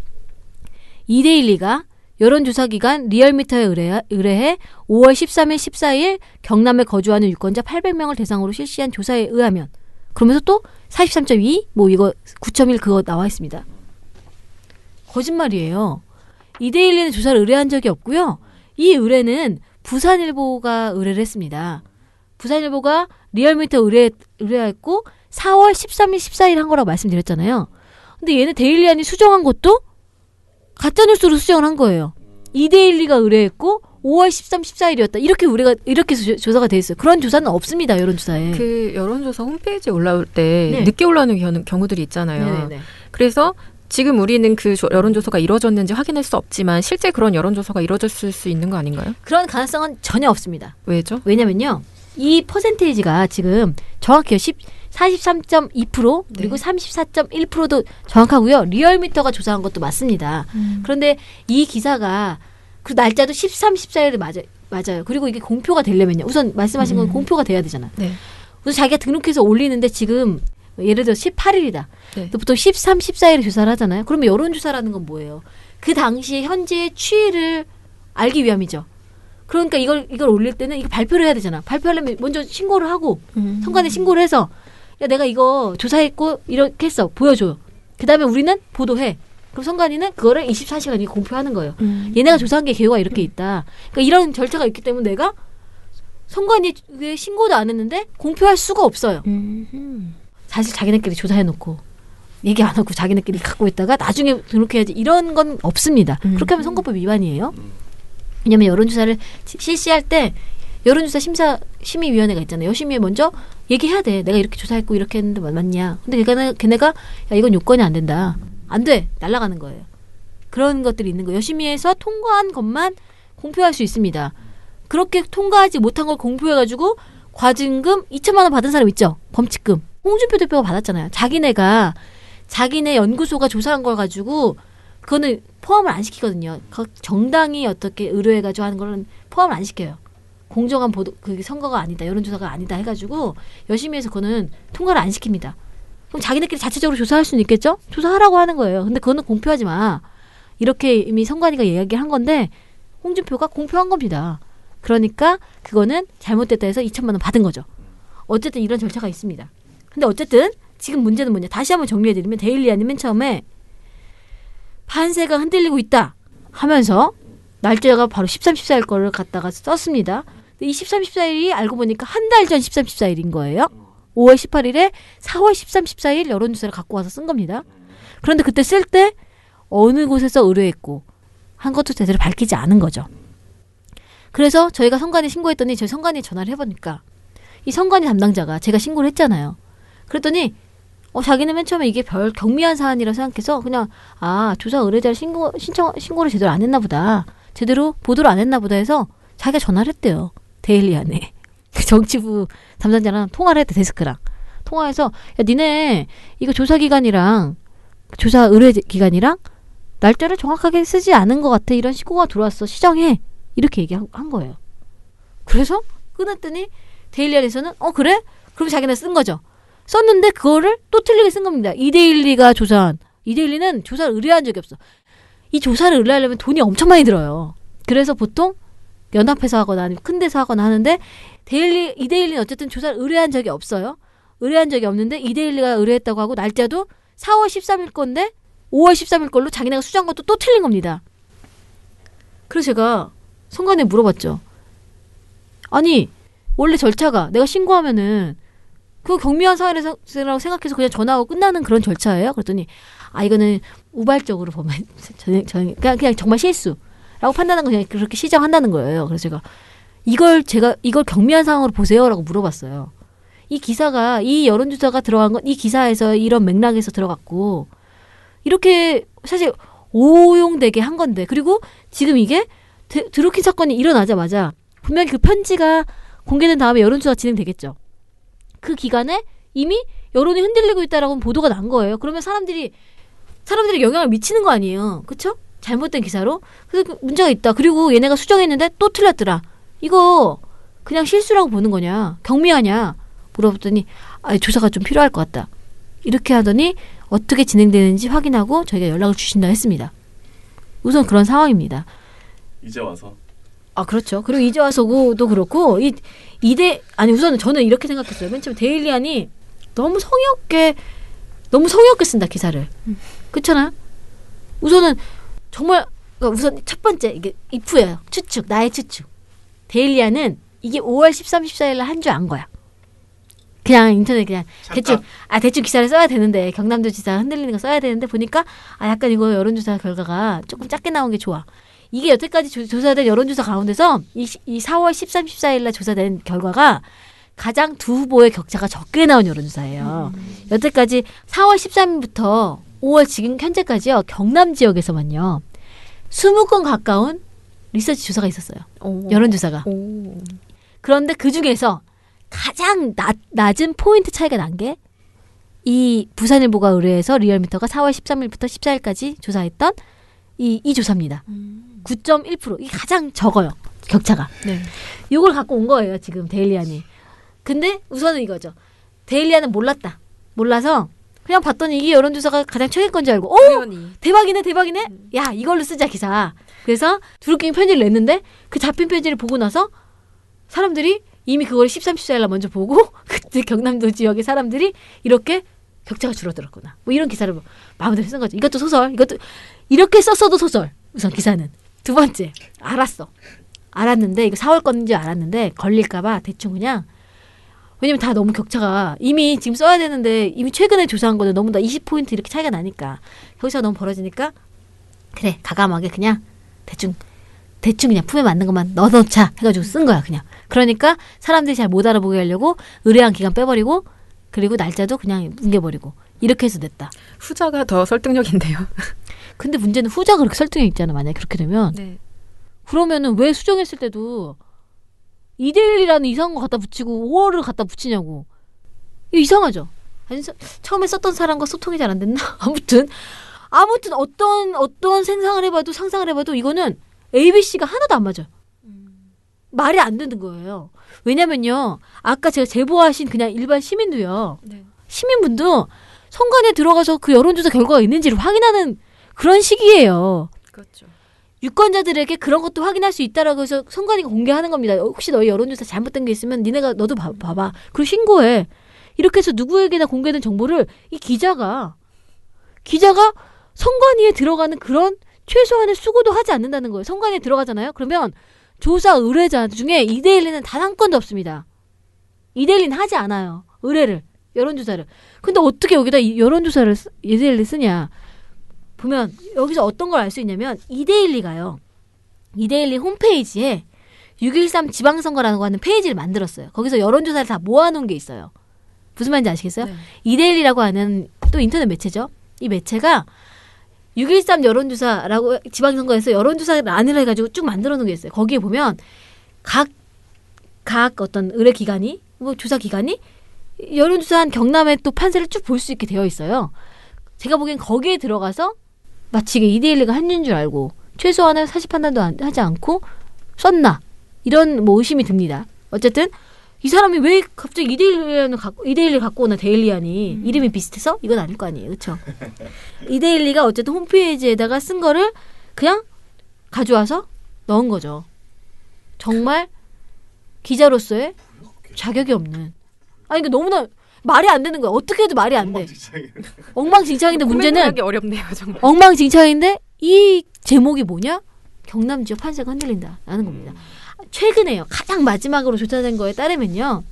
이데일리가 여론조사기관 리얼미터에 의뢰해 5월 13일, 14일 경남에 거주하는 유권자 800명을 대상으로 실시한 조사에 의하면 그러면서 또 43.2 뭐 이거 9.1 그거 나와 있습니다. 거짓말이에요. 이데일리는 조사를 의뢰한 적이 없고요. 이 의뢰는 부산일보가 의뢰를 했습니다. 부산일보가 리얼미터 의뢰했고 4월 13일, 14일 한 거라고 말씀드렸잖아요. 근데 얘는 데일리안이 수정한 것도 가짜뉴스로 수정을 한 거예요. 이데일리가 의뢰했고 5월 13, 14일이었다. 이렇게 조사가 돼 있어요. 그런 조사는 없습니다. 여론조사에. 그 여론조사 홈페이지에 올라올 때 늦게 올라오는 경우들이 있잖아요. 네네네. 그래서 지금 우리는 그 여론조사가 이루어졌는지 확인할 수 없지만 실제 그런 여론조사가 이루어졌을 수 있는 거 아닌가요? 그런 가능성은 전혀 없습니다. 왜죠? 왜냐면요. 이 퍼센테이지가 지금 정확해요. 43.2% 그리고 34.1%도 정확하고요. 리얼미터가 조사한 것도 맞습니다. 그런데 이 기사가 그 날짜도 13, 14일에 맞아요. 그리고 이게 공표가 되려면요. 우선 말씀하신 건 공표가 돼야 되잖아. 네. 우선 자기가 등록해서 올리는데 지금 예를 들어 18일이다. 네. 보통 13, 14일에 조사를 하잖아요. 그러면 여론조사라는 건 뭐예요? 그 당시 현재의 추이를 알기 위함이죠. 그러니까 이걸 올릴 때는 이거 발표를 해야 되잖아. 발표하려면 먼저 신고를 하고 선관위에 신고를 해서 야 내가 이거 조사했고 이렇게 했어. 보여줘요. 그다음에 우리는 보도해. 그럼 선관위는 그거를 24시간 공표하는 거예요. 얘네가 조사한 게 개요가 이렇게 있다. 그러니까 이런 절차가 있기 때문에 내가 선관위에 신고도 안 했는데 공표할 수가 없어요. 사실 자기네끼리 조사해놓고 얘기 안 하고 자기네끼리 갖고 있다가 나중에 등록해야지 이런 건 없습니다. 그렇게 하면 선거법 위반이에요. 왜냐하면 여론조사를 실시할 때 여론조사 심의위원회가 있잖아요. 여심위에 먼저 얘기해야 돼. 내가 이렇게 조사했고 이렇게 했는데 맞냐. 근데 걔네가 야 이건 요건이 안 된다. 안 돼. 날아가는 거예요. 그런 것들이 있는 거예요. 여심위에서 통과한 것만 공표할 수 있습니다. 그렇게 통과하지 못한 걸 공표해가지고 과징금 2천만 원 받은 사람 있죠. 범칙금. 홍준표 대표가 받았잖아요. 자기네 연구소가 조사한 걸 가지고 그거는 포함을 안 시키거든요. 정당이 어떻게 의뢰해가지고 하는 거는 포함을 안 시켜요. 공정한 보도, 그게 선거가 아니다, 여론조사가 아니다 해가지고 여심위에서 그거는 통과를 안 시킵니다. 그럼 자기네끼리 자체적으로 조사할 수는 있겠죠? 조사하라고 하는 거예요. 근데 그거는 공표하지 마. 이렇게 이미 선관위가 이야기한 건데 홍준표가 공표한 겁니다. 그러니까 그거는 잘못됐다 해서 2천만 원 받은 거죠. 어쨌든 이런 절차가 있습니다. 근데 어쨌든 지금 문제는 뭐냐. 다시 한번 정리해드리면 데일리안이 맨 처음에 판세가 흔들리고 있다 하면서 날짜가 바로 13, 14일 거를 갖다가 썼습니다. 근데 이 13, 14일이 알고 보니까 한 달 전 13, 14일인 거예요. 5월 18일에 4월 13, 14일 여론조사를 갖고 와서 쓴 겁니다. 그런데 그때 쓸 때 어느 곳에서 의뢰했고 한 것도 제대로 밝히지 않은 거죠. 그래서 저희가 선관위에 신고했더니 저희 선관위에 전화를 해보니까 이 선관위 담당자가 제가 신고를 했잖아요. 그랬더니 자기는 맨 처음에 이게 별 경미한 사안이라 생각해서 그냥 조사 의뢰자를 신고를 제대로 안 했나 보다. 제대로 보도를 안 했나 보다 해서 자기가 전화를 했대요. 데일리안에. 정치부 담당자랑 통화를 했대. 데스크랑. 통화해서 야 니네 이거 조사기관이랑 조사 의뢰기관이랑 날짜를 정확하게 쓰지 않은 것 같아. 이런 신고가 들어왔어. 시정해. 이렇게 얘기한 거예요. 그래서 끊었더니 데일리안에서는 그래? 그럼 자기네 쓴 거죠. 썼는데 그거를 또 틀리게 쓴 겁니다. 이데일리가 조사한. 이데일리는 조사를 의뢰한 적이 없어. 이 조사를 의뢰하려면 돈이 엄청 많이 들어요. 그래서 보통 연합해서 하거나 아니면 큰 데서 하거나 하는데 이데일리는 어쨌든 조사를 의뢰한 적이 없어요. 의뢰한 적이 없는데 이데일리가 의뢰했다고 하고 날짜도 4월 13일 건데 5월 13일 걸로 자기네가 수정한 것도 또 틀린 겁니다. 그래서 제가 선관위에 물어봤죠. 아니 원래 절차가 내가 신고하면은 그 경미한 사안이라고 생각해서 그냥 전화하고 끝나는 그런 절차예요? 그랬더니 이거는 우발적으로 보면 그냥 정말 실수라고 판단한 거 그냥 그렇게 시정한다는 거예요. 그래서 이걸 경미한 상황으로 보세요라고 물어봤어요. 이 기사가 이 여론조사가 들어간 건 이 기사에서 이런 맥락에서 들어갔고 이렇게 사실 오용되게 한 건데 그리고 지금 이게 드루킹 사건이 일어나자마자 분명히 그 편지가 공개된 다음에 여론조사가 진행되겠죠. 그 기간에 이미 여론이 흔들리고 있다라고 보도가 난 거예요. 그러면 사람들이 영향을 미치는 거 아니에요. 그렇죠? 잘못된 기사로. 그래서 문제가 있다. 그리고 얘네가 수정했는데 또 틀렸더라. 이거 그냥 실수라고 보는 거냐? 경미하냐? 물어봤더니 조사가 좀 필요할 것 같다. 이렇게 하더니 어떻게 진행되는지 확인하고 저희가 연락을 주신다 했습니다. 우선 그런 상황입니다. 이제 와서. 그렇죠. 그리고 이제 와서도 그렇고 우선은 저는 이렇게 생각했어요. 맨 처음에 데일리안이 너무 성의 없게 쓴다 기사를. 그렇잖아요. 우선은 정말 우선 첫 번째 이게 if예요. 추측, 나의 추측. 데일리안은 이게 5월 13, 14일날 한 줄 안 거야. 그냥 인터넷 그냥 대충 기사를 써야 되는데 경남도 지사 흔들리는 거 써야 되는데 보니까 약간 이거 여론조사 결과가 조금 작게 나온 게 좋아. 이게 여태까지 조사된 여론조사 가운데서 이 4월 13, 14일날 조사된 결과가 가장 두 후보의 격차가 적게 나온 여론조사예요. 여태까지 4월 13일부터 5월 지금 현재까지요. 경남 지역에서만요. 20건 가까운 리서치 조사가 있었어요. 여론조사가. 그런데 그중에서 가장 낮은 포인트 차이가 난 게 이 부산일보가 의뢰해서 리얼미터가 4월 13일부터 14일까지 조사했던 이 조사입니다. 9.1%. 이게 가장 적어요. 격차가. 네. 이걸 갖고 온 거예요. 지금 데일리안이. 근데 우선은 이거죠. 데일리안은 몰라서 그냥 봤더니 이게 여론조사가 가장 최근 건지 알고 대박이네. 야 이걸로 쓰자 기사. 그래서 드루킹 편지를 냈는데 그 잡힌 편지를 보고 나서 사람들이 이미 그걸 13, 14일날 먼저 보고 그때 경남도 지역의 사람들이 이렇게 격차가 줄어들었구나. 뭐 이런 기사를 마음대로 쓴 거죠. 이것도 소설. 이것도 이렇게 썼어도 소설. 우선 기사는. 두 번째. 알았는데 이거 4월 건지 알았는데 걸릴까 봐 대충 그냥 왜냐면 다 너무 격차가 이미 지금 써야 되는데 이미 최근에 조사한 거는 너무 다 20포인트 이렇게 차이가 나니까 격차가 너무 벌어지니까 그래 가감하게 그냥 대충 그냥 품에 맞는 것만 넣어놓자 해가지고 쓴 거야 그냥. 그러니까 사람들이 잘 못 알아보게 하려고 의뢰한 기간 빼버리고 그리고 날짜도 그냥 뭉개버리고 이렇게 해서 냈다. 후자가 더 설득력인데요. 근데 문제는 후자가 그렇게 설득력 있잖아. 만약에 그렇게 되면 네. 그러면은 왜 수정했을 때도 2대1이라는 이상한 거 갖다 붙이고 5월을 갖다 붙이냐고. 이거 이상하죠. 아니, 처음에 썼던 사람과 소통이 잘 안 됐나? 아무튼 어떤 상상을 해봐도 이거는 ABC가 하나도 안 맞아요. 말이 안 되는 거예요. 왜냐면요. 아까 제가 제보하신 그냥 일반 시민도요. 네. 시민분도 선관위에 들어가서 그 여론조사 결과가 있는지를 확인하는 그런 시기예요. 그렇죠. 유권자들에게 그런 것도 확인할 수 있다라고 해서 선관위가 공개하는 겁니다. 혹시 너희 여론조사 잘못된 게 있으면 너도 봐봐. 그리고 신고해. 이렇게 해서 누구에게나 공개된 정보를 이 기자가 선관위에 들어가는 그런 최소한의 수고도 하지 않는다는 거예요. 선관위에 들어가잖아요. 그러면 조사 의뢰자 중에 2대1은 단 한 건도 없습니다. 2대1은 하지 않아요. 의뢰를. 여론조사를. 근데 어떻게 여기다 여론조사를 2대1을 쓰냐. 보면 여기서 어떤 걸 알 수 있냐면 2대1리가요. 2대1리 홈페이지에 6.13 지방선거라고 하는 페이지를 만들었어요. 거기서 여론조사를 다 모아놓은 게 있어요. 무슨 말인지 아시겠어요? 네. 2대1이라고 하는 또 인터넷 매체죠. 이 매체가 6.13 여론조사라고 지방선거에서 여론조사를 안을 해가지고 쭉 만들어 놓은 게 있어요. 거기에 보면 각 어떤 의뢰기관이 뭐 조사기관이 여론조사한 경남의 또 판세를 쭉 볼 수 있게 되어 있어요. 제가 보기엔 거기에 들어가서 마치 이게 2대1리가 한인 줄 알고 최소한의 사실 판단도 하지 않고 썼나 이런 뭐 의심이 듭니다. 어쨌든 이 사람이 왜 갑자기 2대1리 갖고 오나 데일리안이 이름이 비슷해서 이건 아닐 거 아니에요. 그렇죠? 2대1리가 어쨌든 홈페이지에다가 쓴 거를 그냥 가져와서 넣은 거죠. 정말 기자로서의 자격이 없는. 아니 그러니까 너무나 말이 안 되는 거야. 어떻게 해도 말이 안 돼. 엉망진창인데 문제는 코멘트하기 어렵네요, 정말. 엉망진창인데 이 제목이 뭐냐? 경남 지역 판세가 흔들린다라는 겁니다. 최근에요. 가장 마지막으로 조사된 거에 따르면요.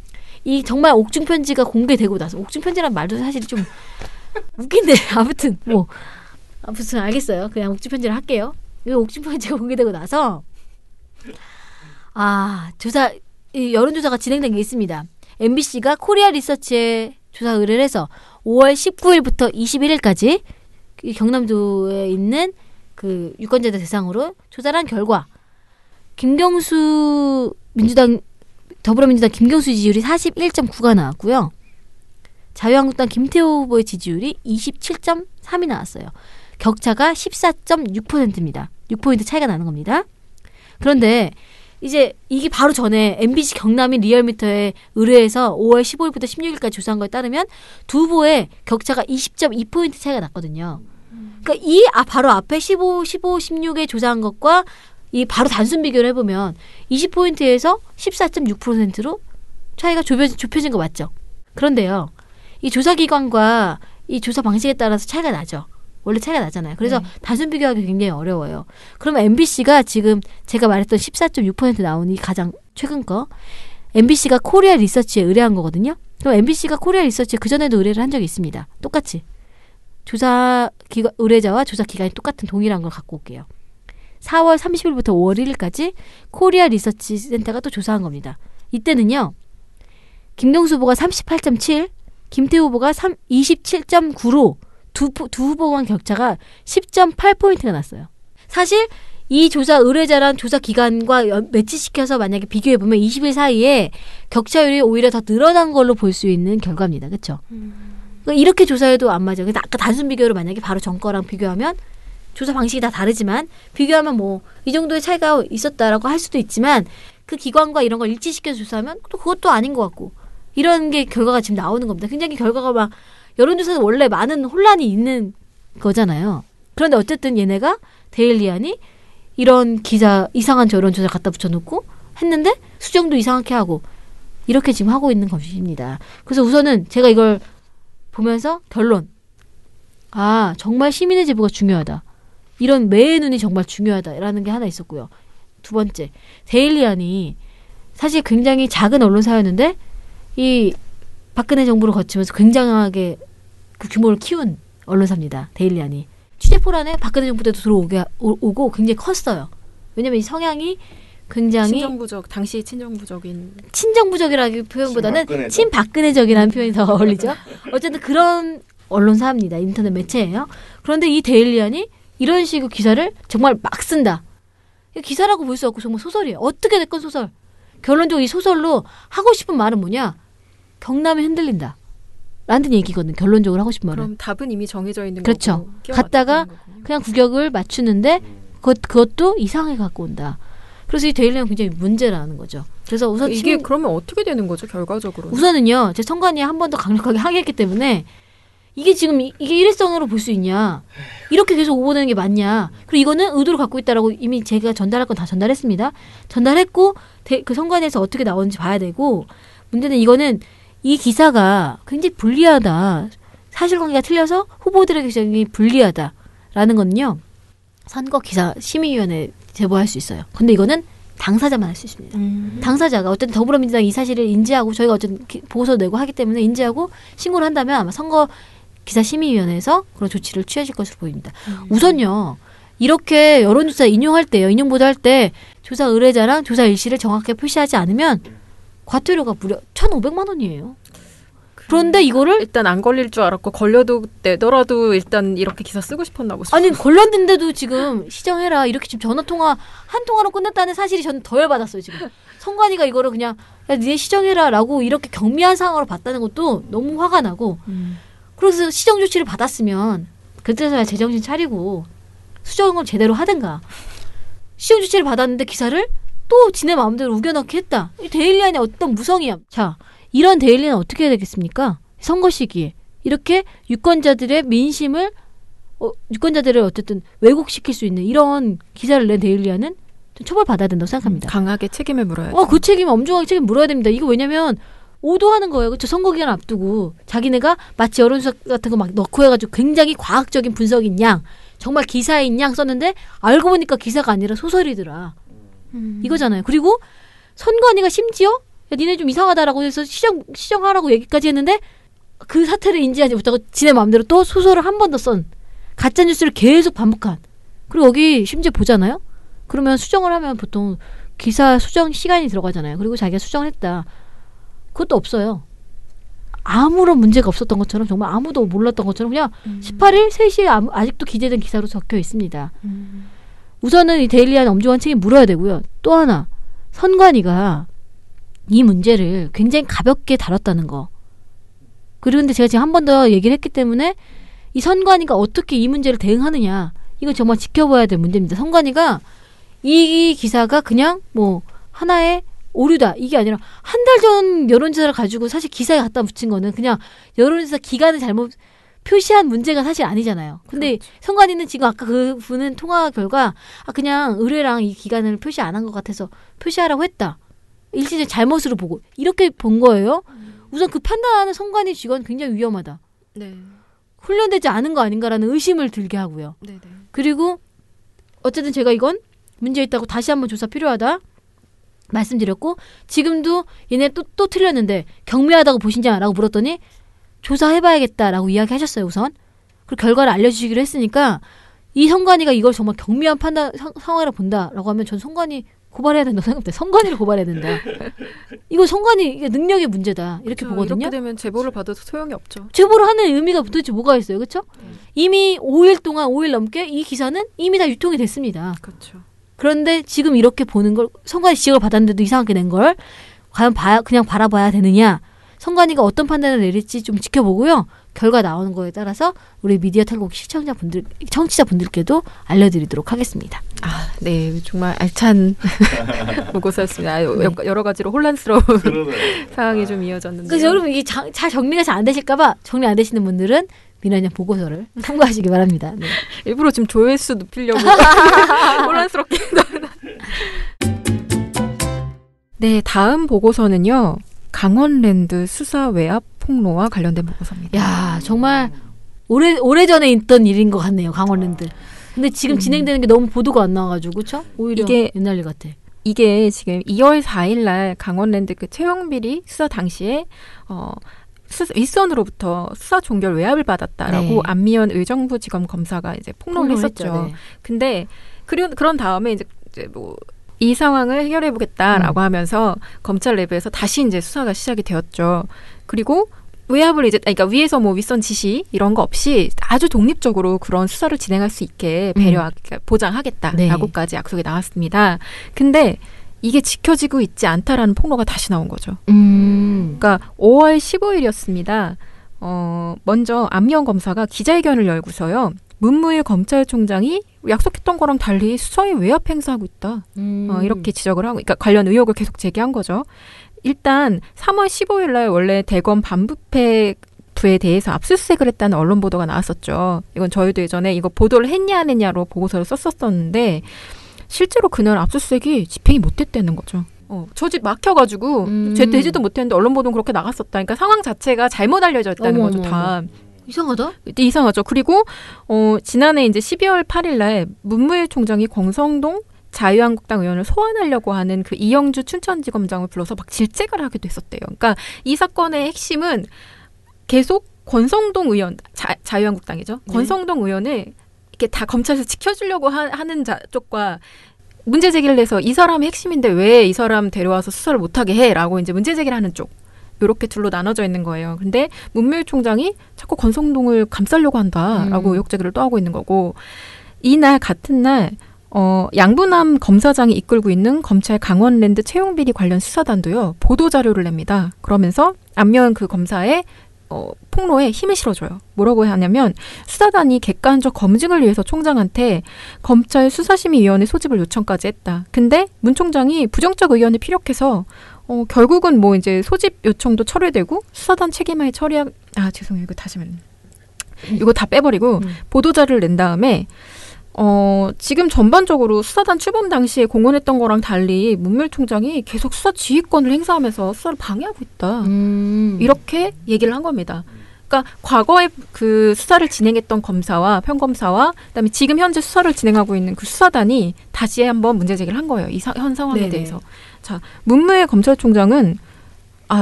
이 정말 옥중 편지가 공개되고 나서 옥중 편지란 말도 사실 좀 웃긴데 아무튼 알겠어요. 그냥 옥중 편지를 할게요. 이 옥중 편지가 공개되고 나서 이 여론조사가 진행된 게 있습니다. MBC가 코리아 리서치에 조사 의뢰를 해서 5월 19일부터 21일까지 경남도에 있는 그 유권자들 대상으로 조사를 한 결과 김경수 더불어민주당 김경수 지지율이 41.9가 나왔고요. 자유한국당 김태호 후보의 지지율이 27.3이 나왔어요. 격차가 14.6%입니다. 6포인트 차이가 나는 겁니다. 그런데 이제 이게 바로 전에 MBC 경남인 리얼미터에 의뢰해서 5월 15일부터 16일까지 조사한 거에 따르면 두 후보의 격차가 20.2포인트 차이가 났거든요. 그러니까 바로 앞에 15, 16에 조사한 것과 이 바로 단순 비교를 해보면 20포인트에서 14.6%로 차이가 좁혀진 거 맞죠? 그런데요. 이 조사기관과 이 조사 방식에 따라서 차이가 나죠. 원래 차이가 나잖아요. 그래서 단순 비교하기 굉장히 어려워요. 그러면 MBC가 지금 제가 말했던 14.6% 나온 이 가장 최근 거 MBC가 코리아 리서치에 의뢰한 거거든요. 그럼 MBC가 코리아 리서치에 그전에도 의뢰를 한 적이 있습니다. 똑같이. 의뢰자와 조사 기간이 똑같은 동일한 걸 갖고 올게요. 4월 30일부터 5월 1일까지 코리아 리서치 센터가 또 조사한 겁니다. 이때는요. 김경수 후보가 38.7, 김태호 후보가 27.9로 두 후보 간 격차가 10.8포인트가 났어요. 사실 이 조사 의뢰자란 조사 기간과 매치시켜서 만약에 비교해보면 20일 사이에 격차율이 오히려 더 늘어난 걸로 볼 수 있는 결과입니다. 그렇죠? 그러니까 이렇게 조사해도 안 맞아요. 그래서 아까 단순 비교로 만약에 바로 전 거랑 비교하면 조사 방식이 다 다르지만 비교하면 뭐 이 정도의 차이가 있었다라고 할 수도 있지만 그 기관과 이런 걸 일치시켜서 조사하면 또 그것도 아닌 것 같고 이런 게 결과가 지금 나오는 겁니다. 굉장히 결과가 막 여론조사는 원래 많은 혼란이 있는 거잖아요. 그런데 어쨌든 얘네가 데일리안이 이런 이상한 여론조사 갖다 붙여놓고 했는데 수정도 이상하게 하고 이렇게 지금 하고 있는 것입니다. 그래서 우선은 제가 이걸 보면서 결론. 정말 시민의 제보가 중요하다. 이런 매의 눈이 정말 중요하다라는 게 하나 있었고요. 두 번째, 데일리안이 사실 굉장히 작은 언론사였는데 이 박근혜 정부를 거치면서 굉장하게 그 규모를 키운 언론사입니다. 데일리안이. 취재포란에 박근혜 정부 때도 들어오고 굉장히 컸어요. 왜냐면 이 성향이 굉장히 당시 친정부적인 친정부적이라는 표현보다는 친박근혜적이라는 표현이 더 어울리죠. 어쨌든 그런 언론사입니다. 인터넷 매체예요. 그런데 이 데일리안이 이런 식의 기사를 정말 막 쓴다. 기사라고 볼 수 없고 정말 소설이에요. 어떻게 됐건 소설. 결론적으로 이 소설로 하고 싶은 말은 뭐냐? 경남이 흔들린다. 라는 얘기거든. 결론적으로 하고 싶은 말은. 그럼 답은 이미 정해져 있는 그렇죠. 거고. 갔다가 그냥 구격을 맞추는데 그것도 이상하게 갖고 온다. 그래서 이 데일리는 굉장히 문제라는 거죠. 그래서 우선 이게 그러면 어떻게 되는 거죠, 결과적으로? 우선은요. 제 선관위에 한 번 더 강력하게 항의했기 때문에 이게 지금 이게 일회성으로 볼 수 있냐? 이렇게 계속 오보내는 게 맞냐? 그리고 이거는 의도를 갖고 있다라고 이미 제가 전달할 건 다 전달했습니다. 전달했고 그 선관위에서 어떻게 나오는지 봐야 되고 문제는 이거는 이 기사가 굉장히 불리하다. 사실관계가 틀려서 후보들에게 굉장히 불리하다라는 건요. 선거 기사 심의위원회 제보할 수 있어요. 근데 이거는 당사자만 할 수 있습니다. 당사자가 어쨌든 더불어민주당 이 사실을 인지하고 저희가 어쨌든 보고서 내고 하기 때문에 인지하고 신고를 한다면 아마 선거 기사 심의위원회에서 그런 조치를 취하실 것으로 보입니다. 우선요. 이렇게 여론조사 인용 보도할 때 조사 의뢰자랑 조사 일시를 정확하게 표시하지 않으면 과태료가 무려 1,500만 원이에요. 그런데 이거를 일단 안 걸릴 줄 알았고 걸려도 내더라도 일단 이렇게 기사 쓰고 싶었나 보죠. 아니 걸렸는데도 지금 시정해라 이렇게 지금 전화통화 한 통화로 끝났다는 사실이 저는 더 열받았어요. 지금 선관위가 이거를 그냥 야, 니네 시정해라 라고 이렇게 경미한 상황으로 봤다는 것도 너무 화가 나고 그래서 시정 조치를 받았으면 그때서야 제정신 차리고 수정을 제대로 하든가 시정 조치를 받았는데 기사를 또 지네 마음대로 우겨넣기 했다. 이 데일리안의 어떤 무성의함. 자, 이런 데일리는 어떻게 해야 되겠습니까? 선거 시기에 이렇게 유권자들의 민심을 유권자들을 어쨌든 왜곡시킬 수 있는 이런 기사를 낸 데일리안은 좀 처벌받아야 된다고 생각합니다. 강하게 책임을 물어야죠. 그 책임 엄중하게 책임 물어야 됩니다. 이거 왜냐면 오도하는 거예요. 그렇죠? 선거 기간 앞두고 자기네가 마치 여론조사 같은 거 막 넣고 해가지고 굉장히 과학적인 분석인 양 정말 기사인 양 썼는데 알고 보니까 기사가 아니라 소설이더라. 이거잖아요. 그리고 선관위가 심지어 야, 니네 좀 이상하다라고 해서 시정하라고 얘기까지 했는데 그 사태를 인지하지 못하고 지네 마음대로 또 소설을 한 번 더 쓴 가짜뉴스를 계속 반복한 그리고 여기 심지어 보잖아요. 그러면 수정을 하면 보통 기사 수정 시간이 들어가잖아요. 그리고 자기가 수정을 했다. 그것도 없어요. 아무런 문제가 없었던 것처럼 정말 아무도 몰랐던 것처럼 그냥 18일 3시에 아직도 기재된 기사로 적혀 있습니다. 우선은 이 데일리안 엄중한 책임 물어야 되고요. 또 하나 선관위가 이 문제를 굉장히 가볍게 다뤘다는 거. 그런데 제가 지금 한 번 더 얘기를 했기 때문에 이 선관위가 어떻게 이 문제를 대응하느냐 이건 정말 지켜봐야 될 문제입니다. 선관위가 이 기사가 그냥 뭐 하나의 오류다 이게 아니라 한 달 전 여론조사를 가지고 사실 기사에 갖다 붙인 거는 그냥 여론조사 기간을 잘못 표시한 문제가 사실 아니잖아요. 근데 그렇죠. 선관위는 지금 아까 그 분은 통화 결과 그냥 의뢰랑 이 기간을 표시 안 한 것 같아서 표시하라고 했다. 일시적 잘못으로 보고 이렇게 본 거예요. 우선 그 판단하는 선관위 직원 굉장히 위험하다. 네. 훈련되지 않은 거 아닌가라는 의심을 들게 하고요. 네네. 그리고 어쨌든 제가 이건 문제 있다고 다시 한번 조사 필요하다 말씀드렸고 지금도 얘네 또 틀렸는데 경미하다고 보시냐라고 물었더니 조사해봐야겠다라고 이야기하셨어요. 우선 그리고 결과를 알려주시기로 했으니까 이 선관위가 이걸 정말 경미한 판단 상황이라 본다라고 하면 전 선관위 고발해야 된다고 생각합니다. 선관위를 고발해야 된다. 이거 선관위 이게 능력의 문제다. 이렇게 그렇죠. 보거든요. 이렇게 되면 제보를 받아도 소용이 없죠. 제보를 하는 의미가 도대체 뭐가 있어요. 그렇죠? 이미 5일 넘게 이 기사는 이미 다 유통이 됐습니다. 그렇죠. 그런데 지금 이렇게 보는 걸 선관위 지적을 받았는데도 이상하게 낸 걸 과연 그냥 바라봐야 되느냐. 선관위가 어떤 판단을 내릴지 좀 지켜보고요. 결과 나오는 거에 따라서 우리 미디어 탈곡 청취자분들께도 알려드리도록 하겠습니다. 네. 정말 알찬 보고서였습니다. 네. 여러 가지로 혼란스러운 상황이 좀 이어졌는데. 그래서 여러분 이게 잘 정리가 잘 안 되실까 봐 정리 안 되시는 분들은 미나년 보고서를 참고하시기 바랍니다. 네. 일부러 지금 조회수 높이려고 혼란스럽게. 네. 다음 보고서는요. 강원랜드 수사 외압 폭로와 관련된 보고서입니다. 야, 정말 오래전에 있던 일인 것 같네요. 강원랜드. 근데 지금 진행되는 게 너무 보도가 안 나와가지고 그렇죠? 오히려 이게 옛날 일 같아. 이게 지금 2월 4일 날 강원랜드 그 채용비리 수사 당시에 윗선으로부터 수사 종결 외압을 받았다라고 네. 안미연 의정부 지검 검사가 이제 폭로를 했었죠. 네. 근데 그런 다음에 이제 뭐 이 상황을 해결해 보겠다라고 하면서 검찰 내부에서 다시 이제 수사가 시작이 되었죠. 그리고 외압을 이제 그러니까 위에서 뭐 윗선 지시 이런 거 없이 아주 독립적으로 그런 수사를 진행할 수 있게 보장하겠다라고까지 약속이 나왔습니다. 근데 이게 지켜지고 있지 않다라는 폭로가 다시 나온 거죠. 그러니까 5월 15일이었습니다. 먼저 안미연 검사가 기자회견을 열고서요. 문무일 검찰총장이 약속했던 거랑 달리 수사에 외압 행사하고 있다. 이렇게 지적을 하고, 그러니까 관련 의혹을 계속 제기한 거죠. 일단 3월 15일 날 원래 대검 반부패 부에 대해서 압수수색을 했다는 언론 보도가 나왔었죠. 이건 저희도 예전에 이거 보도를 했냐 안 했냐로 보고서를 썼었는데 실제로 그날 압수수색이 집행이 못 됐다는 거죠. 저 집 막혀가지고 되지도 못했는데 언론 보도는 그렇게 나갔었다. 그러니까 상황 자체가 잘못 알려져 있다는 거죠. 다. 이상하다. 이상하죠. 그리고 지난해 이제 12월 8일 날 문무일 총장이 권성동 자유한국당 의원을 소환하려고 하는 그 이영주 춘천지검장을 불러서 막 질책을 하기도 했었대요. 그러니까 이 사건의 핵심은 계속 권성동 의원, 자유한국당이죠. 네. 권성동 의원을 이렇게 다 검찰에서 지켜주려고 하는 쪽과 문제 제기를 해서 이 사람이 핵심인데 왜 이 사람 데려와서 수사를 못하게 해라고 이제 문제 제기를 하는 쪽. 이렇게 둘로 나눠져 있는 거예요. 근데 문무일 총장이 자꾸 권성동을 감싸려고 한다라고 의혹 제기를 또 하고 있는 거고 이날 같은 날 양부남 검사장이 이끌고 있는 검찰 강원랜드 채용비리 관련 수사단도요. 보도자료를 냅니다. 그러면서 안면 그 검사의 폭로에 힘을 실어줘요. 뭐라고 하냐면 수사단이 객관적 검증을 위해서 총장한테 검찰 수사심의위원회 소집을 요청까지 했다. 근데 문 총장이 부정적 의견을 피력해서 결국은 뭐 이제 소집 요청도 철회되고 수사단 책임하에 죄송해요. 이거 다시면 이거 다 빼버리고 보도자료를 낸 다음에 지금 전반적으로 수사단 출범 당시에 공언했던 거랑 달리 문무일 총장이 계속 수사 지휘권을 행사하면서 수사를 방해하고 있다. 이렇게 얘기를 한 겁니다. 그러니까 과거에 그 수사를 진행했던 검사와 평검사와 그다음에 지금 현재 수사를 진행하고 있는 그 수사단이 다시 한번 문제 제기를 한 거예요. 현 상황에 네네. 대해서. 자, 문무일 검찰총장은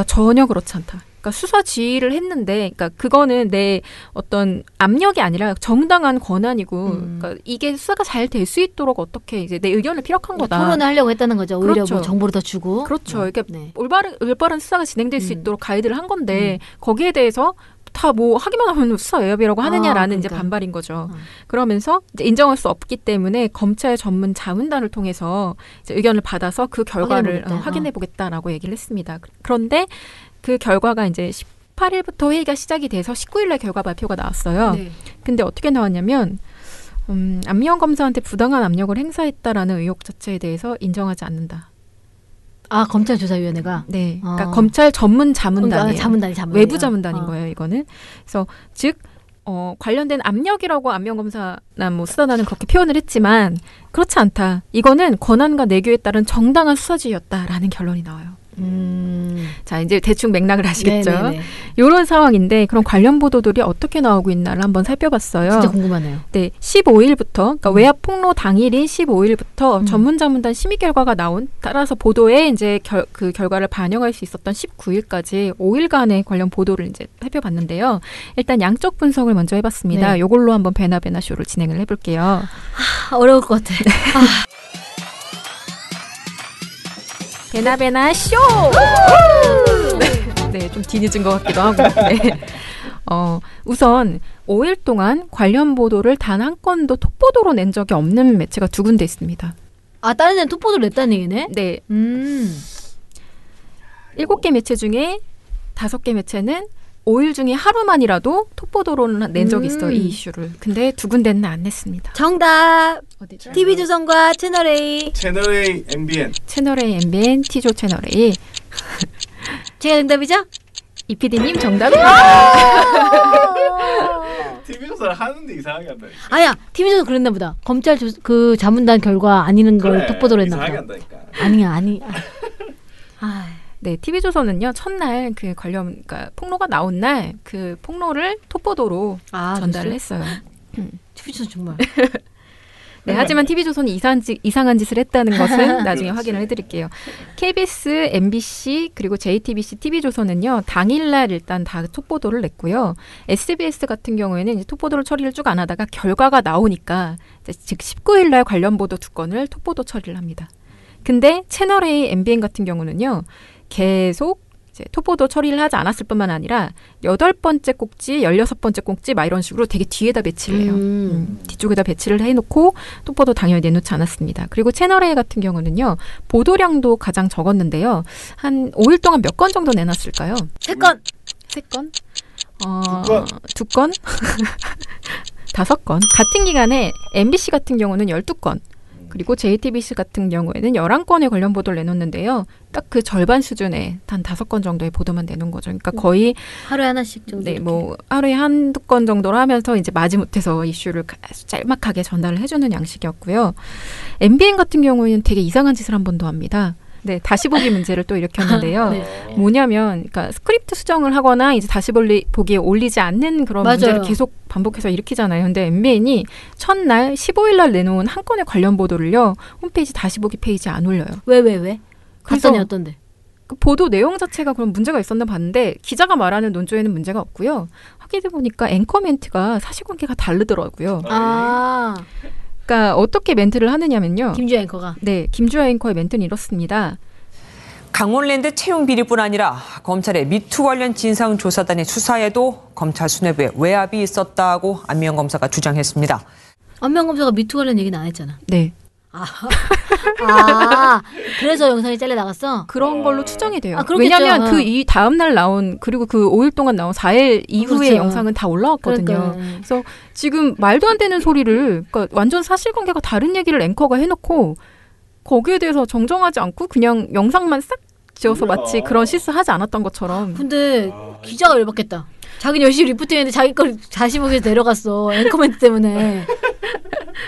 전혀 그렇지 않다. 그러니까 수사 지휘를 했는데, 그러니까 그거는 내 어떤 압력이 아니라 정당한 권한이고, 그러니까 이게 수사가 잘 될 수 있도록 어떻게 이제 내 의견을 피력한 거다. 토론을 하려고 했다는 거죠. 오히려 그렇죠. 뭐 정보를 더 주고. 그렇죠. 이게 네. 올바른 수사가 진행될 수 있도록 가이드를 한 건데 거기에 대해서 다 뭐 하기만 하면 수사 외압이라고 하느냐라는 이제 그러니까. 반발인 거죠. 그러면서 이제 인정할 수 없기 때문에 검찰 전문 자문단을 통해서 이제 의견을 받아서 그 결과를 확인해 보겠다라고 얘기를 했습니다. 그런데 그 결과가 이제 18일부터 회의가 시작이 돼서 19일날 결과 발표가 나왔어요. 네. 근데 어떻게 나왔냐면 안미영 검사한테 부당한 압력을 행사했다라는 의혹 자체에 대해서 인정하지 않는다. 검찰조사위원회가? 네. 그러니까 검찰 전문 자문단이에요. 자문단이. 외부 자문단인 거예요, 이거는. 그래서 즉 관련된 압력이라고 안미영 검사나 뭐 수사단은 그렇게 표현을 했지만 그렇지 않다. 이거는 권한과 내규에 따른 정당한 수사지였다라는 결론이 나와요. 자, 이제 대충 맥락을 아시겠죠? 이런 상황인데 그럼 관련 보도들이 어떻게 나오고 있나를 한번 살펴봤어요. 진짜 궁금하네요. 네, 15일부터 그러니까 외압 폭로 당일인 15일부터 전문자문단 심의 결과가 나온 따라서 보도에 이제 그 결과를 반영할 수 있었던 19일까지 5일간의 관련 보도를 이제 살펴봤는데요. 일단 양적 분석을 먼저 해봤습니다. 네. 요걸로 한번 베나베나 쇼를 진행을 해볼게요. 어려울 것 같아. 베나베나 쇼! 네, 좀 뒤늦은 것 같기도 하고. 네. 우선 5일 동안 관련 보도를 단 한 건도 톡보도로 낸 적이 없는 매체가 2군데 있습니다. 다른 데는 톡보도를 냈다는 얘기네? 네. 7개 매체 중에 5개 매체는 5일 중에 하루만이라도 톡보도로는 낸 적이 있어요, 이 이슈를. 근데 2군데는 안 냈습니다. 정답! 어디죠? TV조선과 채널A. 채널A MBN. 채널A MBN, T조 채널A. 제가 정답이죠? 이 PD님 정답입니다. TV조사를 하는데 이상하게 한다. 아야, TV조선 그랬나 보다. 검찰 그 자문단 결과 아니는 걸 톡보도로 했나 보다. 이상하게 한다니까. 아니. 네, TV조선은요, 첫날 그 그러니까 폭로가 나온 날 그 폭로를 톡보도로 전달을 했어요. TV조선 정말. 네, 하지만 TV조선이 이상한 짓을 했다는 것은 나중에 확인을 해드릴게요. KBS, MBC, 그리고 JTBC, TV조선은요, 당일날 일단 다 톡보도를 냈고요. SBS 같은 경우에는 이제 톡보도를 처리를 쭉 안 하다가 결과가 나오니까 즉 19일날 관련 보도 2건을 톡보도 처리를 합니다. 근데 채널A, MBN 같은 경우는요, 계속 이제 톡보도 처리를 하지 않았을 뿐만 아니라 8번째 꼭지, 16번째 꼭지 막 이런 식으로 되게 뒤에다 배치를 해요. 뒤쪽에다 배치를 해놓고 톡보도 당연히 내놓지 않았습니다. 그리고 채널A 같은 경우는요. 보도량도 가장 적었는데요. 한 5일 동안 몇 건 정도 내놨을까요? 3건! 3건? 2건? 5건. 같은 기간에 MBC 같은 경우는 12건. 그리고 JTBC 같은 경우에는 11건의 관련 보도를 내놓는데요. 딱 그 절반 수준의 단 5건 정도의 보도만 내놓은 거죠. 그러니까 거의 하루에 하나씩 정도. 네, 뭐 하루에 1-2건 정도로 하면서 이제 마지못해서 이슈를 아주 짤막하게 전달을 해주는 양식이었고요. MBN 같은 경우에는 되게 이상한 짓을 한 번 더 합니다. 네, 다시 보기 문제를 또 일으켰는데요. 네. 뭐냐면, 그러니까 스크립트 수정을 하거나 이제 다시 보기에 올리지 않는 그런 맞아요. 문제를 계속 반복해서 일으키잖아요. 근데 MBN이 첫날 15일날 내놓은 한 건의 관련 보도를요, 홈페이지 다시 보기 페이지에 안 올려요. 왜? 그래서 갔더니 어떤데? 그 보도 내용 자체가 그런 문제가 있었나 봤는데 기자가 말하는 논조에는 문제가 없고요. 확인해 보니까 앵커 멘트가 사실관계가 다르더라고요. 그러니까 어떻게 멘트를 하느냐면요. 김주아 앵커가. 네, 김주아 앵커의 멘트는 이렇습니다. 강원랜드 채용 비리뿐 아니라 검찰의 미투 관련 진상조사단의 수사에도 검찰 수뇌부에 외압이 있었다고 안미영 검사가 주장했습니다. 안미영 검사가 미투 관련 얘기는 안 했잖아. 네. 그래서 영상이 잘려 나갔어? 그런 걸로 추정이 돼요. 그렇겠죠. 왜냐하면 그 이 다음 날 나온 그리고 그 5일 동안 나온 4일 이후의 그렇죠. 영상은 다 올라왔거든요. 그러니까. 그래서 지금 말도 안 되는 소리를 그러니까 완전 사실관계가 다른 얘기를 앵커가 해놓고 거기에 대해서 정정하지 않고 그냥 영상만 싹 지어서 마치 그런 실수하지 않았던 것처럼. 근데 기자가 열받겠다. 자기는 열심히 리포팅했는데 자기 걸 다시 보기에서 내려갔어. 앵커멘트 때문에.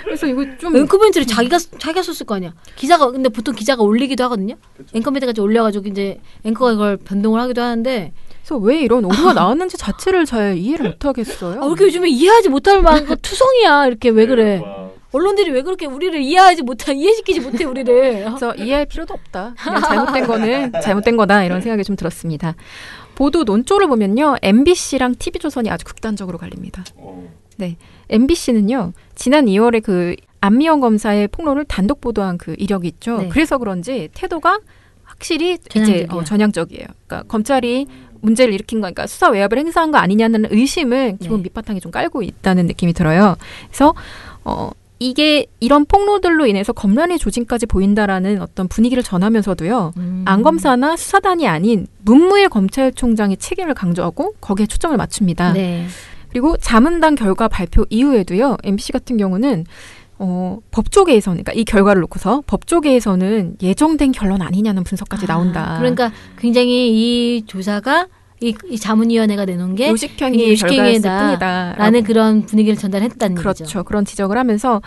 그래서 이거 좀 앵커멘트를 자기가 썼을 거 아니야. 기자가 근데 보통 기자가 올리기도 하거든요. 앵커멘트까지 올려가지고 이제 앵커가 이걸 변동을 하기도 하는데. 그래서 왜 이런 오류가 나왔는지 자체를 잘 이해를 못하겠어요. 왜 이렇게 요즘에 이해하지 못할 만한 투성이야. 이렇게 왜 그래? 언론들이 왜 그렇게 우리를 이해시키지 못해 우리를. 그래서 이해할 필요도 없다. 그냥 잘못된 거는 잘못된 거다 이런 생각이 좀 들었습니다. 보도 논조를 보면요, MBC랑 TV조선이 아주 극단적으로 갈립니다. 네, MBC는요 지난 2월에 그 안미영 검사의 폭로를 단독 보도한 그 이력이 있죠. 네. 그래서 그런지 태도가 확실히 전향적이야. 이제 전향적이에요. 그러니까 검찰이 문제를 일으킨 거, 그러니까 수사 외압을 행사한 거 아니냐는 의심을 기본 밑바탕에 좀 깔고 있다는 느낌이 들어요. 그래서 이게 이런 폭로들로 인해서 검란의 조짐까지 보인다라는 어떤 분위기를 전하면서도요. 안 검사나 수사단이 아닌 문무일 검찰총장의 책임을 강조하고 거기에 초점을 맞춥니다. 네. 그리고 자문단 결과 발표 이후에도요. MBC 같은 경우는 법조계에서는 그러니까 이 결과를 놓고서 법조계에서는 예정된 결론 아니냐는 분석까지 나온다. 그러니까 굉장히 이 조사가 이 자문위원회가 내놓은 게 요식행위의 결과였을 뿐이다. 라는 그런 분위기를 전달했다는 그렇죠. 얘기죠. 그런 지적을 하면서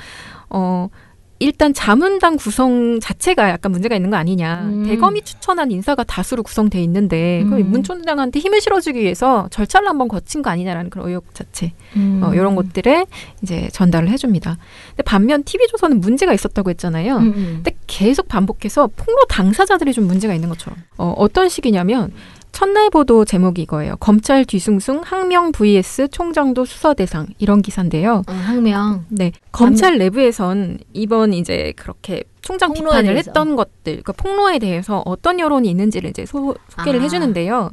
일단 자문단 구성 자체가 약간 문제가 있는 거 아니냐. 대검이 추천한 인사가 다수로 구성돼 있는데 문 총장한테 힘을 실어주기 위해서 절차를 한번 거친 거 아니냐라는 그런 의혹 자체. 이런 것들을 이제 전달을 해줍니다. 근데 반면 TV조선은 문제가 있었다고 했잖아요. 근데 계속 반복해서 폭로 당사자들이 좀 문제가 있는 것처럼. 어떤 식이냐면 첫날 보도 제목이 이거예요. 검찰 뒤숭숭 항명 vs 총정도 수사 대상 이런 기사인데요. 항명. 네, 검찰 내부에선 이번 이제 그렇게 총장 비판을 대해서. 했던 것들, 그러니까 폭로에 대해서 어떤 여론이 있는지를 이제 소개를 해주는데요.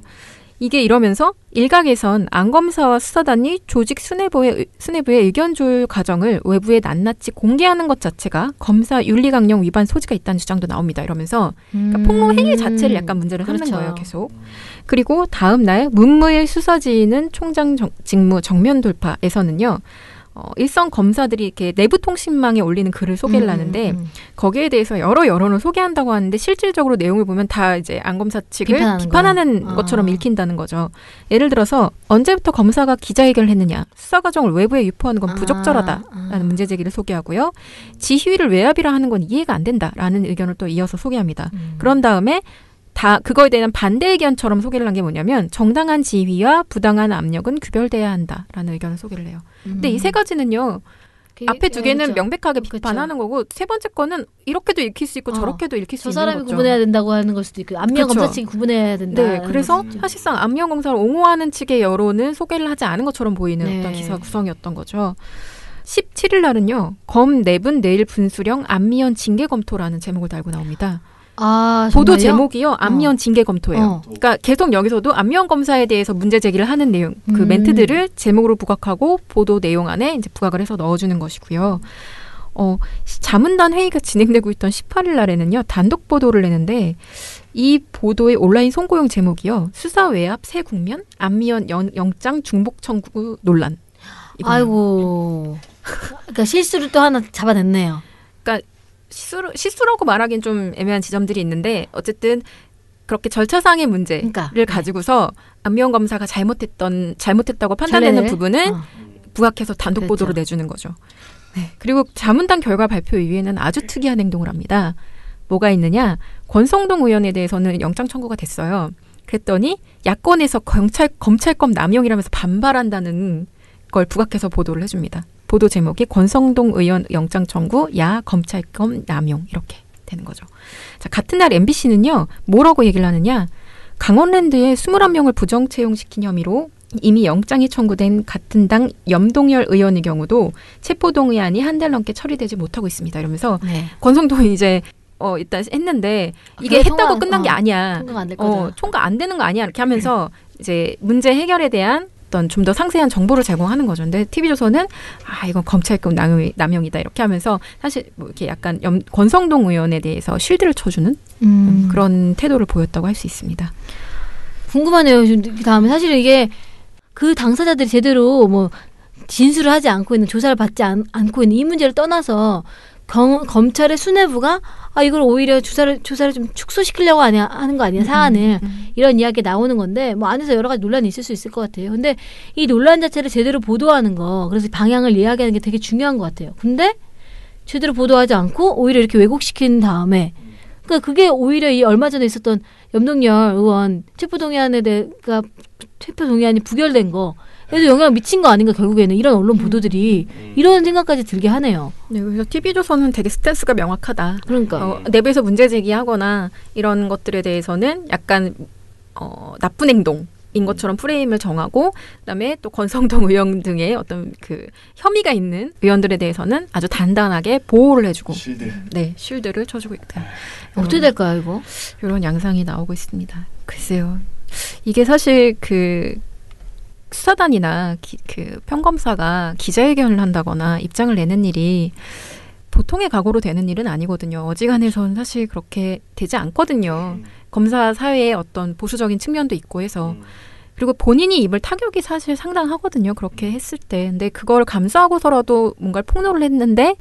이게 이러면서 일각에선 안 검사와 수사단이 조직 수뇌부의 의견 조율 과정을 외부에 낱낱이 공개하는 것 자체가 검사 윤리 강령 위반 소지가 있다는 주장도 나옵니다. 이러면서 그러니까 폭로 행위 자체를 약간 문제를 삼는 그렇죠. 거예요. 계속. 그리고 다음 날 문무일 수사지휘는 총장 직무 정면 돌파에서는요. 일선 검사들이 이렇게 내부 통신망에 올리는 글을 소개를 하는데 거기에 대해서 여러 여론을 소개한다고 하는데 실질적으로 내용을 보면 다 이제 안 검사 측을 비판하는 것처럼 읽힌다는 거죠. 예를 들어서 언제부터 검사가 기자회견을 했느냐, 수사 과정을 외부에 유포하는 건 부적절하다라는 문제 제기를 소개하고요. 지휘를 외압이라 하는 건 이해가 안 된다라는 의견을 또 이어서 소개합니다. 그런 다음에 그거에 대한 반대 의견처럼 소개를 한 게 뭐냐면 정당한 지휘와 부당한 압력은 구별돼야 한다라는 의견을 소개를 해요. 근데 이 세 가지는요. 앞에 두 개는 명백하게 비판하는 거고 세 번째 거는 이렇게도 읽힐 수 있고 저렇게도 읽힐 수 있는 거죠. 저 사람이 구분해야 된다고 하는 걸 수도 있고 안미영 검사 측이 구분해야 된다. 네, 그래서 사실상 안미영 검사를 옹호하는 측의 여론은 소개를 하지 않은 것처럼 보이는 어떤 기사 구성이었던 거죠. 17일 날은요. 검 내분 내일 분수령 안미연 징계 검토라는 제목을 달고 나옵니다. 보도 제목이요. 안미연 징계 검토예요. 그러니까 계속 여기서도 안미연 검사에 대해서 문제 제기를 하는 내용, 그 멘트들을 제목으로 부각하고 보도 내용 안에 이제 부각을 해서 넣어주는 것이고요. 자문단 회의가 진행되고 있던 18일 날에는요. 단독 보도를 내는데 이 보도의 온라인 송고용 제목이요. 수사 외압 새 국면 안미연 영장 중복 청구 논란. 아이고. 그러니까 실수를 또 하나 잡아냈네요. 그러니까 실수라고 말하기는 좀 애매한 지점들이 있는데 어쨌든 그렇게 절차상의 문제를 가지고서 안미연 검사가 잘못했다고 판단되는 부분은 부각해서 단독 보도로 내주는 거죠. 네. 그리고 자문단 결과 발표 이후에는 아주 특이한 행동을 합니다. 뭐가 있느냐? 권성동 의원에 대해서는 영장 청구가 됐어요. 그랬더니 야권에서 검찰권 남용이라면서 반발한다는 걸 부각해서 보도를 해줍니다. 보도 제목이 권성동 의원 영장 청구, 야 검찰권 남용 이렇게 되는 거죠. 자, 같은 날 MBC는요. 뭐라고 얘기를 하느냐? 강원랜드에 21명을 부정 채용시킨 혐의로 이미 영장이 청구된 같은 당 염동열 의원의 경우도 체포동의안이 한 달 넘게 처리되지 못하고 있습니다. 이러면서 권성동이 이제 일단 했는데 이게 했다고 끝난 게 아니야. 총각 안 될 거다. 총각 안 되는 거 아니야. 이렇게 하면서 이제 문제 해결에 대한 어떤 좀 더 상세한 정보를 제공하는 거죠. 근데 TV조선은 이건 검찰권 남용이다 이렇게 하면서 사실 뭐 이렇게 약간 권성동 의원에 대해서 쉴드를 쳐주는 그런 태도를 보였다고 할 수 있습니다. 궁금하네요. 그다음에 사실 이게 그 당사자들이 제대로 뭐 진술을 하지 않고 있는 조사를 받지 않고 있는 이 문제를 떠나서 검찰의 수뇌부가 이걸 오히려 조사를 좀 축소시키려고 하는 거 아니야 사안을 이런 이야기 나오는 건데 뭐 안에서 여러 가지 논란이 있을 수 있을 것 같아요. 근데 이 논란 자체를 제대로 보도하는 거 그래서 방향을 이야기하는 게 되게 중요한 것 같아요. 근데 제대로 보도하지 않고 오히려 이렇게 왜곡시킨 다음에 그러니까 그게 오히려 이 얼마 전에 있었던 염동열 의원 체포동의안이 부결된 거 그래도 영향을 미친 거 아닌가 결국에는 이런 언론 보도들이 이런 생각까지 들게 하네요. 네, 그래서 TV조선은 되게 스탠스가 명확하다. 그러니까 내부에서 문제 제기하거나 이런 것들에 대해서는 약간 나쁜 행동인 것처럼 프레임을 정하고 그다음에 또 권성동 의원 등의 어떤 그 혐의가 있는 의원들에 대해서는 아주 단단하게 보호를 해주고 쉴드를 쳐주고 있다. 어떻게 될까요 이거? 이런 양상이 나오고 있습니다. 글쎄요. 이게 사실 그 수사단이나 그 평검사가 기자회견을 한다거나 입장을 내는 일이 보통의 각오로 되는 일은 아니거든요. 어지간해서는 사실 그렇게 되지 않거든요. 검사 사회의 어떤 보수적인 측면도 있고 해서. 그리고 본인이 입을 타격이 사실 상당하거든요. 그렇게 했을 때. 근데 그걸 감수하고서라도 뭔가를 폭로를 했는데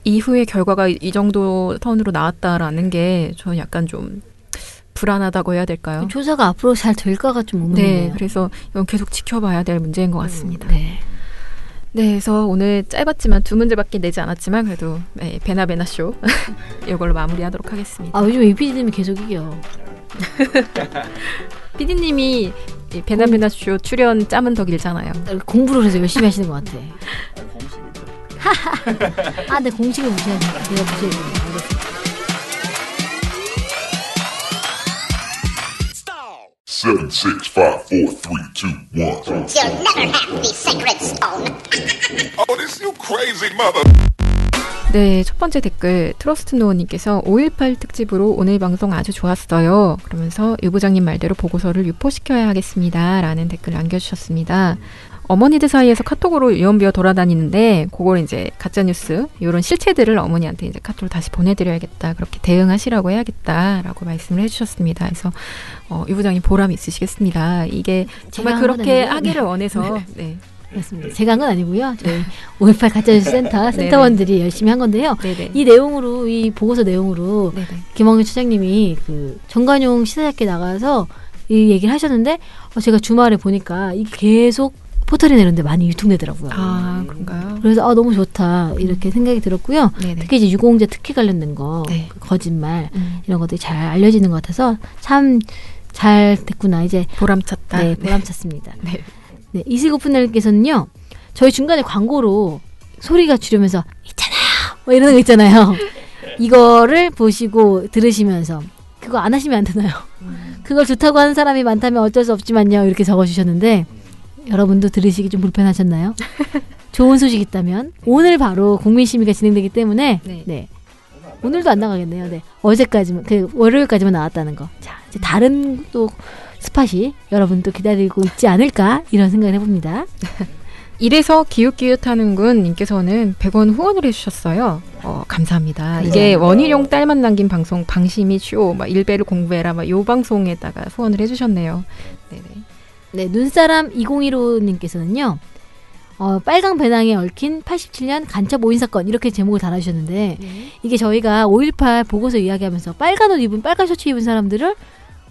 이후의 결과가 이 정도 선으로 나왔다라는 게 저는 약간 좀 불안하다고 해야 될까요? 조사가 앞으로 잘 될까가 좀 의문이네요. 네, 그래서 이건 계속 지켜봐야 될 문제인 것 같습니다. 네, 그래서 오늘 짧았지만 2문제밖에 내지 않았지만 그래도 베나베나쇼 이걸로 마무리하도록 하겠습니다. 요즘 이 PD님이 계속 이겨. PD님이 베나베나쇼 출연 짬은 더 길잖아요. 공부를 해서 열심히 하시는 것 같아. 네, 공식을 무시하지. 제가 무시해줍니다. 알겠습니다. 7, 6, 5, 4, 3, 2, 1. You'll never have the sacred stone. Oh, this you crazy mother. 네, 첫 번째 댓글 트러스트 노원님께서 5.18 특집으로 오늘 방송 아주 좋았어요. 그러면서 유 부장님 말대로 보고서를 유포시켜야 하겠습니다. 라는 댓글 남겨주셨습니다. 어머니들 사이에서 카톡으로 유언비어 돌아다니는데 그걸 이제 가짜뉴스 이런 실체들을 어머니한테 이제 카톡을 다시 보내드려야겠다. 그렇게 대응하시라고 해야겠다라고 말씀을 해주셨습니다. 그래서 유 부장님 보람 있으시겠습니다. 이게 정말 그렇게 하기를 원해서 네. 그렇습니다. 제가 한 건 아니고요. 저희 5.18 가짜뉴스 센터원들이 열심히 한 건데요. 네네. 이 내용으로 이 보고서 내용으로 네네. 김홍준 차장님이 그 정관용 시사잡기에 나가서 이 얘기를 하셨는데 제가 주말에 보니까 이 계속 포털이나 이런 데 많이 유통되더라고요. 그런가요? 그래서 너무 좋다 이렇게 생각이 들었고요. 네네. 특히 이제 유공자 특혜 관련된 거 그 거짓말 이런 것들이 잘 알려지는 것 같아서 참 잘 됐구나. 이제 보람찼다. 네, 보람찼습니다. 네. 네, 이슬고프님께서는요. 저희 중간에 광고로 소리가 줄으면서 있잖아요. 뭐 이러는 거 있잖아요. 이거를 보시고 들으시면서 그거 안 하시면 안 되나요? 그걸 좋다고 하는 사람이 많다면 어쩔 수 없지만요. 이렇게 적어주셨는데 여러분도 들으시기 좀 불편하셨나요? 좋은 소식이 있다면 오늘 바로 국민심의가 진행되기 때문에 네. 오늘도 안 나가겠네요. 네. 어제까지만 월요일까지만 나왔다는 거. 자, 이제 다른 또 스팟이 여러분도 기다리고 있지 않을까 이런 생각을 해봅니다. 이래서 기웃기웃하는군 님께서는 100원 후원을 해주셨어요. 감사합니다. 이게 원희룡 딸만 남긴 방송 방심이 쇼 일배를 공부해라 요 방송에다가 후원을 해주셨네요. 네네. 네, 눈사람 2015님께서는요. 빨강 배낭에 얽힌 87년 간첩 오인 사건 이렇게 제목을 달아주셨는데 이게 저희가 5.18 보고서 이야기하면서 빨간 옷 입은 빨간 셔츠 입은 사람들을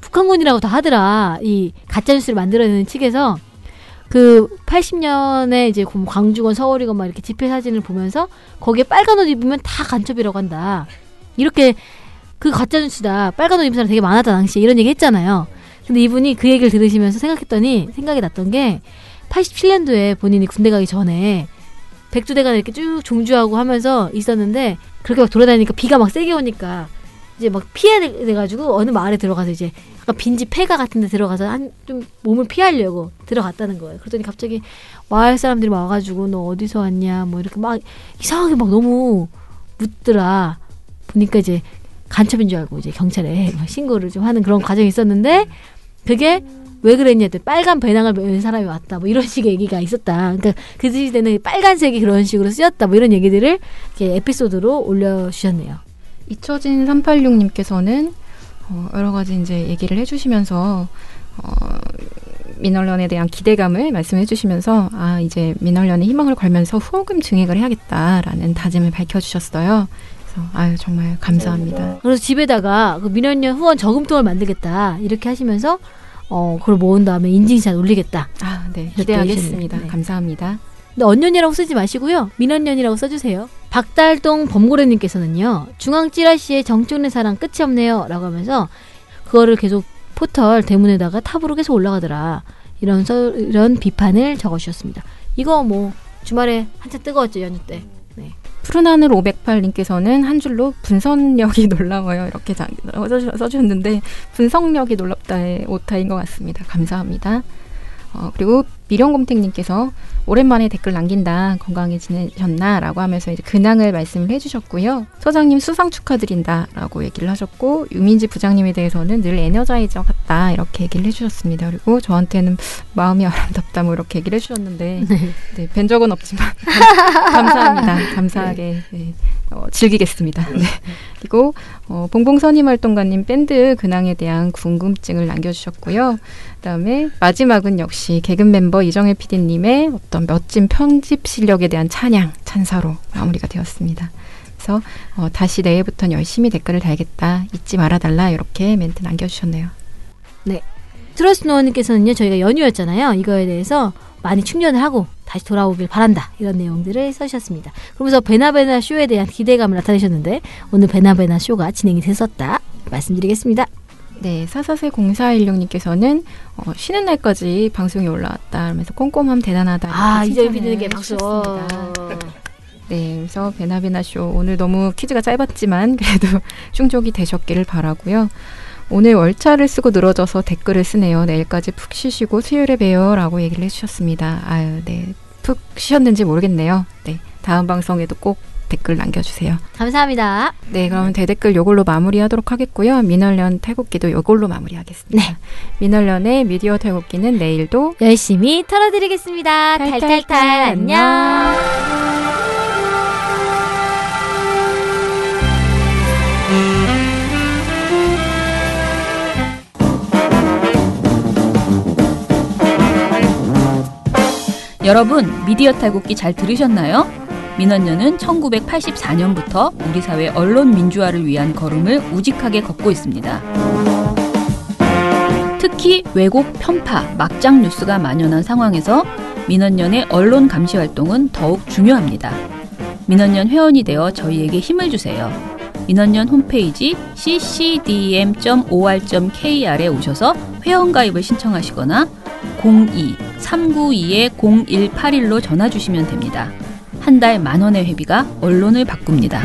북한군이라고 다 하더라. 이 가짜뉴스를 만들어내는 측에서 그 80년에 이제 광주건 서울이건 막 이렇게 집회 사진을 보면서 거기에 빨간 옷 입으면 다 간첩이라고 한다. 이렇게 그 가짜뉴스다. 빨간 옷 입은 사람 되게 많았다 당시에 이런 얘기 했잖아요. 근데 이분이 그 얘기를 들으시면서 생각이 났던 게 87년도에 본인이 군대 가기 전에 백두대간을 이렇게 쭉 종주하고 하면서 있었는데 그렇게 막 돌아다니니까 비가 막 세게 오니까 이제 막 피해야 돼가지고 어느 마을에 들어가서 이제 약간 빈집 폐가 같은 데 들어가서 좀 몸을 피하려고 들어갔다는 거예요. 그러더니 갑자기 마을 사람들이 와가지고 너 어디서 왔냐 뭐 이렇게 막 이상하게 막 너무 묻더라. 보니까 이제 간첩인 줄 알고 이제 경찰에 신고를 좀 하는 그런 과정이 있었는데 그게 왜 그랬냐 했더니 빨간 배낭을 메은 사람이 왔다 뭐 이런 식의 얘기가 있었다. 그러니까 그 시대는 빨간색이 그런 식으로 쓰였다 뭐 이런 얘기들을 이렇게 에피소드로 올려주셨네요. 이처진 386님께서는 여러 가지 이제 얘기를 해주시면서 민원련에 대한 기대감을 말씀해 주시면서 이제 민원련에 희망을 걸면서 후원금 증액을 해야겠다라는 다짐을 밝혀주셨어요. 그래서 정말 감사합니다. 그래서 집에다가 그 민원련 후원 저금통을 만들겠다 이렇게 하시면서 그걸 모은 다음에 인증샷 올리겠다. 네, 기대하겠습니다. 네. 감사합니다. 근데 언년이라고 쓰지 마시고요. 민원련이라고 써주세요. 박달동 범고래님께서는요. 중앙 찌라시의 정청래 사랑 끝이 없네요 라고 하면서 그거를 계속 포털 대문에다가 탑으로 계속 올라가더라. 이런 비판을 적어주셨습니다. 이거 뭐 주말에 한참 뜨거웠죠. 연휴 때. 네. 푸른 하늘 508님께서는 한 줄로 분석력이 놀라워요. 이렇게 써주셨는데 분석력이 놀랍다의 오타인 것 같습니다. 감사합니다. 그리고 미령곰탱님께서 오랜만에 댓글 남긴다. 건강히 지내셨나? 라고 하면서 이제 근황을 말씀을 해주셨고요. 소장님 수상 축하드린다. 라고 얘기를 하셨고 유민지 부장님에 대해서는 늘 에너자이저 같다. 이렇게 얘기를 해주셨습니다. 그리고 저한테는 마음이 아름답다. 뭐 이렇게 얘기를 해주셨는데 네, 뵌 적은 없지만 감사합니다. 감사하게 네, 즐기겠습니다. 네. 그리고 봉봉선임 활동가님 밴드 근황에 대한 궁금증을 남겨주셨고요. 그다음에 마지막은 역시 개근 멤버 이정혜 PD님의 어떤 멋진 편집 실력에 대한 찬사로 마무리가 되었습니다. 그래서 다시 내일부터는 열심히 댓글을 달겠다. 잊지 말아달라. 이렇게 멘트 남겨주셨네요. 네. 트러스노원님께서는요. 저희가 연휴였잖아요. 이거에 대해서 많이 충전을 하고 다시 돌아오길 바란다. 이런 내용들을 써주셨습니다. 그러면서 베나베나 쇼에 대한 기대감을 나타내셨는데 오늘 베나베나 쇼가 진행이 됐었다. 말씀드리겠습니다. 네, 4440416님께서는 쉬는 날까지 방송이 올라왔다 하면서 꼼꼼함 대단하다. 이정희 PD에게 박수. 네, 그래서 베나베나 쇼 오늘 너무 퀴즈가 짧았지만 그래도 충족이 되셨기를 바라고요. 오늘 월차를 쓰고 늘어져서 댓글을 쓰네요. 내일까지 푹 쉬시고 수요일에 봬요. 라고 얘기를 해주셨습니다. 네, 푹 쉬었는지 모르겠네요. 네, 다음 방송에도 꼭 댓글 남겨주세요. 감사합니다. 네, 그러면 대댓글 요걸로 마무리하도록 하겠고요. 민원련 탈곡기도 요걸로 마무리하겠습니다. 네. 민원련의 미디어 탈곡기는 내일도 열심히 털어드리겠습니다. 탈탈탈 안녕. 여러분, 미디어 탈곡기 잘 들으셨나요? 민원련은 1984년부터 우리 사회 언론 민주화를 위한 걸음을 우직하게 걷고 있습니다. 특히 왜곡, 편파, 막장 뉴스가 만연한 상황에서 민원련의 언론 감시 활동은 더욱 중요합니다. 민원련 회원이 되어 저희에게 힘을 주세요. 민원련 홈페이지 ccdm.or.kr에 오셔서 회원가입을 신청하시거나 02-392-0181로 전화 주시면 됩니다. 한 달 10,000원의 회비가 언론을 바꿉니다.